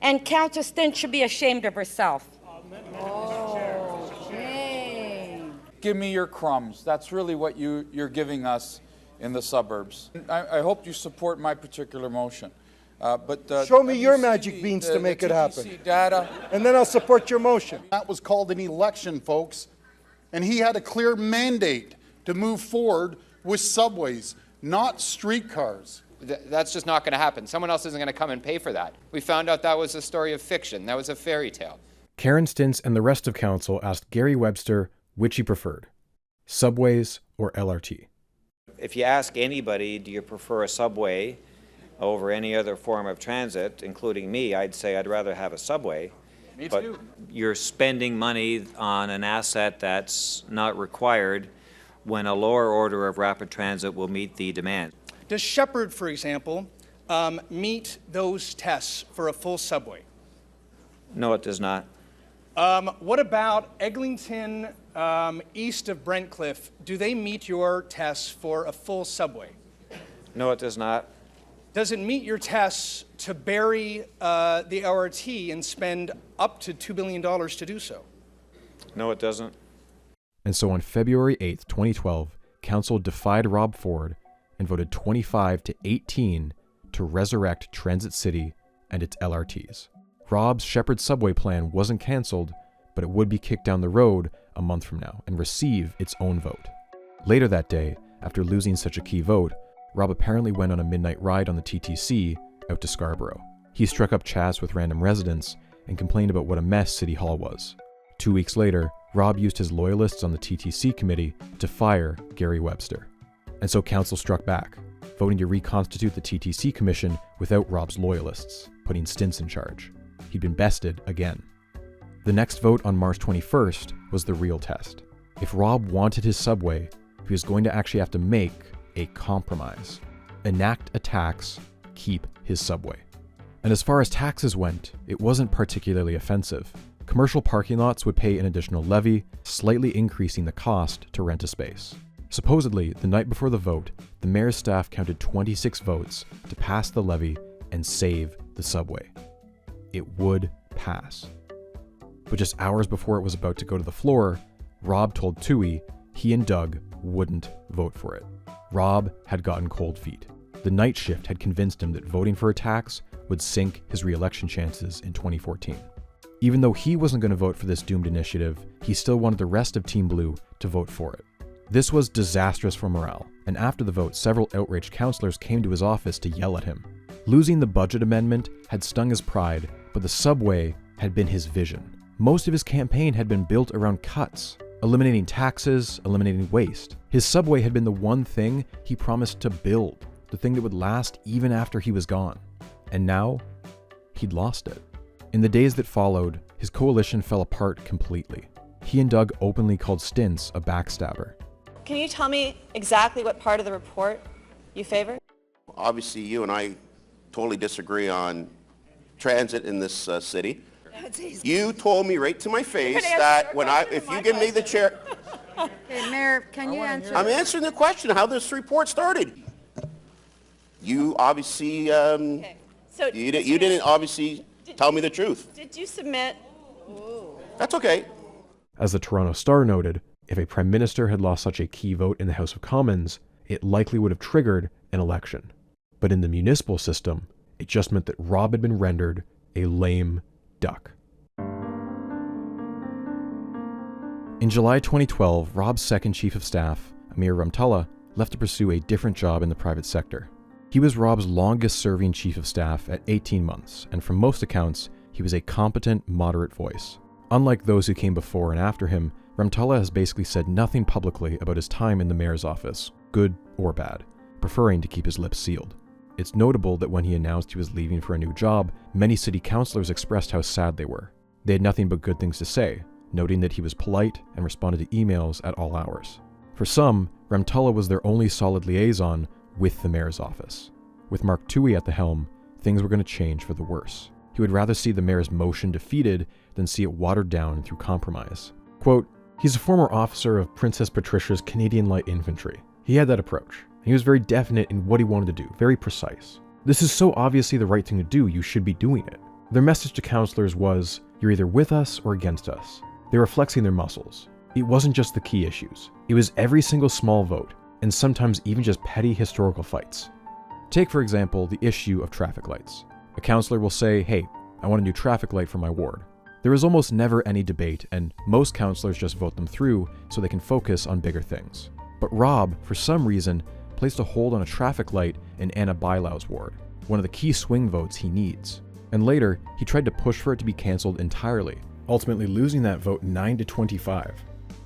And Councillor Stint should be ashamed of herself. Give me your crumbs. That's really what you're giving us in the suburbs. I hope you support my particular motion. Show me your magic beans to make it happen. Data. And then I'll support your motion. That was called an election, folks. And he had a clear mandate to move forward with subways, not streetcars. That's just not going to happen. Someone else isn't going to come and pay for that. We found out that was a story of fiction. That was a fairy tale. Karen Stintz and the rest of council asked Gary Webster which he preferred, subways or LRT. If you ask anybody, do you prefer a subway over any other form of transit, including me, I'd say I'd rather have a subway. Me but too. You're spending money on an asset that's not required when a lower order of rapid transit will meet the demand. Does Shepherd, for example, meet those tests for a full subway? No, it does not. What about Eglinton, east of Brentcliffe? Do they meet your tests for a full subway? No, it does not. Does it meet your tests to bury the LRT and spend up to $2 billion to do so? No, it doesn't. And so on February 8th, 2012, council defied Rob Ford and voted 25-18 to resurrect Transit City and its LRTs. Rob's Shepherd subway plan wasn't cancelled, but it would be kicked down the road a month from now and receive its own vote. Later that day, after losing such a key vote, Rob apparently went on a midnight ride on the TTC out to Scarborough. He struck up chats with random residents and complained about what a mess City Hall was. 2 weeks later, Rob used his loyalists on the TTC committee to fire Gary Webster. And so council struck back, voting to reconstitute the TTC commission without Rob's loyalists, putting Stintz in charge. He'd been bested again. The next vote on March 21st was the real test. If Rob wanted his subway, he was going to actually have to make a compromise. Enact a tax, keep his subway. And as far as taxes went, it wasn't particularly offensive. Commercial parking lots would pay an additional levy, slightly increasing the cost to rent a space. Supposedly, the night before the vote, the mayor's staff counted 26 votes to pass the levy and save the subway. It would pass. But just hours before it was about to go to the floor, Rob told TUI he and Doug wouldn't vote for it. Rob had gotten cold feet. The night shift had convinced him that voting for a tax would sink his re-election chances in 2014. Even though he wasn't going to vote for this doomed initiative, he still wanted the rest of Team Blue to vote for it. This was disastrous for morale, and after the vote, several outraged councillors came to his office to yell at him. Losing the budget amendment had stung his pride, but the subway had been his vision. Most of his campaign had been built around cuts, eliminating taxes, eliminating waste. His subway had been the one thing he promised to build, the thing that would last even after he was gone. And now, he'd lost it. In the days that followed, his coalition fell apart completely. He and Doug openly called Stintz a backstabber. Can you tell me exactly what part of the report you favor? Obviously, you and I totally disagree on transit in this city. You told me right to my face that if you give me the chair... Okay, Mayor, can you answer? I'm answering the question, how this report started. You obviously, So you didn't obviously tell me the truth. Did you submit? That's okay. As the Toronto Star noted, if a Prime Minister had lost such a key vote in the House of Commons, it likely would have triggered an election. But in the municipal system, it just meant that Rob had been rendered a lame duck. In July 2012, Rob's second chief of staff, Amir Ramtullah, left to pursue a different job in the private sector. He was Rob's longest-serving chief of staff at 18 months, and from most accounts, he was a competent, moderate voice. Unlike those who came before and after him, Ramtullah has basically said nothing publicly about his time in the mayor's office, good or bad. preferring to keep his lips sealed. It's notable that when he announced he was leaving for a new job, many city councilors expressed how sad they were. They had nothing but good things to say, noting that he was polite and responded to emails at all hours. For some, Remptulla was their only solid liaison with the mayor's office. With Mark Toohey at the helm, things were going to change for the worse. He would rather see the mayor's motion defeated than see it watered down through compromise. Quote, "He's a former officer of Princess Patricia's Canadian Light Infantry. He had that approach. He was very definite in what he wanted to do, very precise. This is so obviously the right thing to do, you should be doing it." Their message to councillors was, "You're either with us or against us." They were flexing their muscles. It wasn't just the key issues. It was every single small vote, and sometimes even just petty historical fights. Take, for example, the issue of traffic lights. A councillor will say, "Hey, I want a new traffic light for my ward." There is almost never any debate, and most councillors just vote them through so they can focus on bigger things. But Rob, for some reason, placed a hold on a traffic light in Anna Bailau's ward, one of the key swing votes he needs. And later, he tried to push for it to be cancelled entirely, ultimately losing that vote 9-25.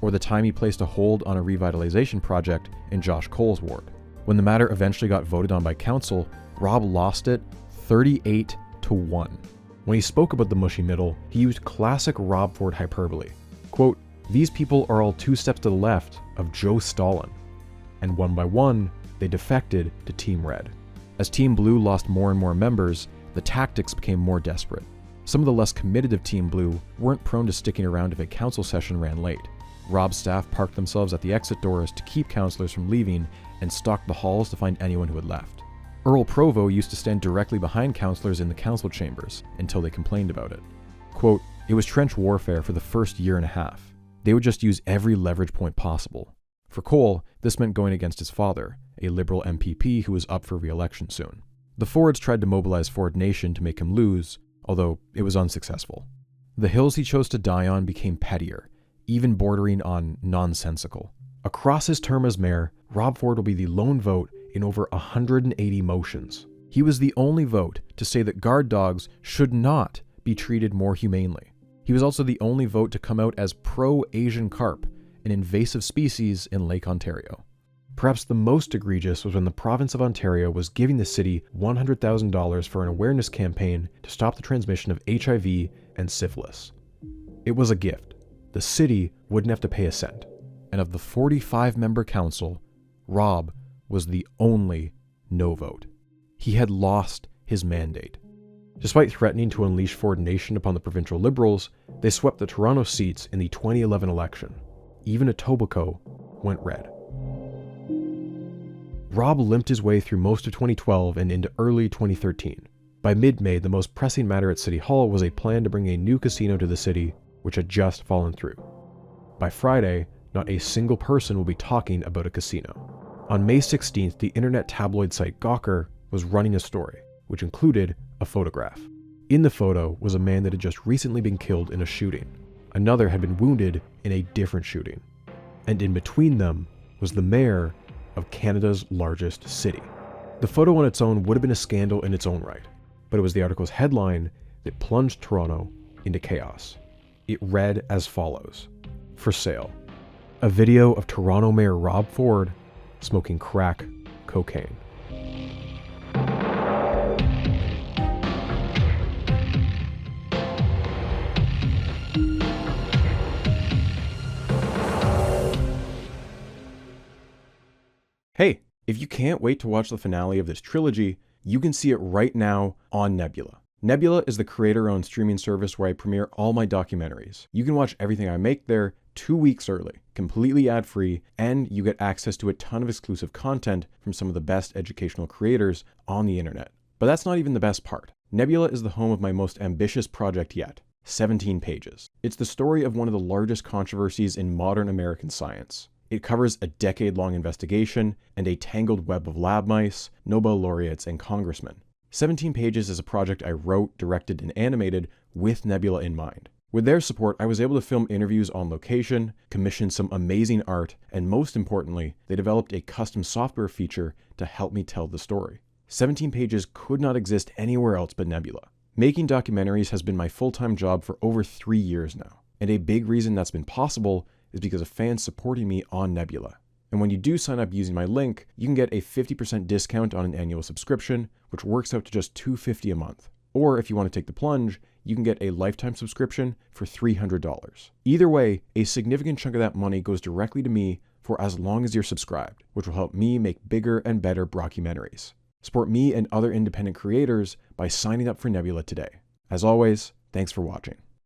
Or the time he placed a hold on a revitalization project in Josh Cole's ward. When the matter eventually got voted on by council, Rob lost it 38-1. When he spoke about the mushy middle, he used classic Rob Ford hyperbole. Quote, "These people are all 2 steps to the left of Joe Stalin." And one by one, they defected to Team Red. As Team Blue lost more and more members, the tactics became more desperate. Some of the less committed of Team Blue weren't prone to sticking around if a council session ran late. Rob's staff parked themselves at the exit doors to keep councillors from leaving and stalked the halls to find anyone who had left. Earl Provo used to stand directly behind councillors in the council chambers until they complained about it. Quote, "It was trench warfare for the first year and a half. They would just use every leverage point possible." For Cole, this meant going against his father, a Liberal MPP who was up for re-election soon. The Fords tried to mobilize Ford Nation to make him lose, although it was unsuccessful. The hills he chose to die on became pettier, even bordering on nonsensical. Across his term as mayor, Rob Ford will be the lone vote in over 180 motions. He was the only vote to say that guard dogs should not be treated more humanely. He was also the only vote to come out as pro-Asian carp, an invasive species in Lake Ontario. Perhaps the most egregious was when the province of Ontario was giving the city $100,000 for an awareness campaign to stop the transmission of HIV and syphilis. It was a gift. The city wouldn't have to pay a cent. And of the 45-member council, Rob was the only no vote. He had lost his mandate. Despite threatening to unleash Ford Nation upon the provincial Liberals, they swept the Toronto seats in the 2011 election. Even Etobicoke went red. Rob limped his way through most of 2012 and into early 2013. By mid-May, the most pressing matter at City Hall was a plan to bring a new casino to the city, which had just fallen through. By Friday, not a single person will be talking about a casino. On May 16th, the internet tabloid site Gawker was running a story, which included a photograph. In the photo was a man that had just recently been killed in a shooting. Another had been wounded in a different shooting. And in between them was the mayor of Canada's largest city. The photo on its own would have been a scandal in its own right, but it was the article's headline that plunged Toronto into chaos. It read as follows: "For sale, a video of Toronto Mayor Rob Ford smoking crack cocaine." Hey, if you can't wait to watch the finale of this trilogy, you can see it right now on Nebula. Nebula is the creator-owned streaming service where I premiere all my documentaries. You can watch everything I make there 2 weeks early, completely ad-free, and you get access to a ton of exclusive content from some of the best educational creators on the internet. But that's not even the best part. Nebula is the home of my most ambitious project yet, 17 pages. It's the story of one of the largest controversies in modern American science. It covers a decade-long investigation and a tangled web of lab mice, Nobel laureates, and congressmen. 17 Pages is a project I wrote, directed, and animated with Nebula in mind. With their support, I was able to film interviews on location, commission some amazing art, and most importantly, they developed a custom software feature to help me tell the story. 17 Pages could not exist anywhere else but Nebula. Making documentaries has been my full-time job for over 3 years now, and a big reason that's been possible is because of fans supporting me on Nebula. And when you do sign up using my link, you can get a 50% discount on an annual subscription, which works out to just $250 a month. Or if you want to take the plunge, you can get a lifetime subscription for $300. Either way, a significant chunk of that money goes directly to me for as long as you're subscribed, which will help me make bigger and better brockumentaries. Support me and other independent creators by signing up for Nebula today. As always, thanks for watching.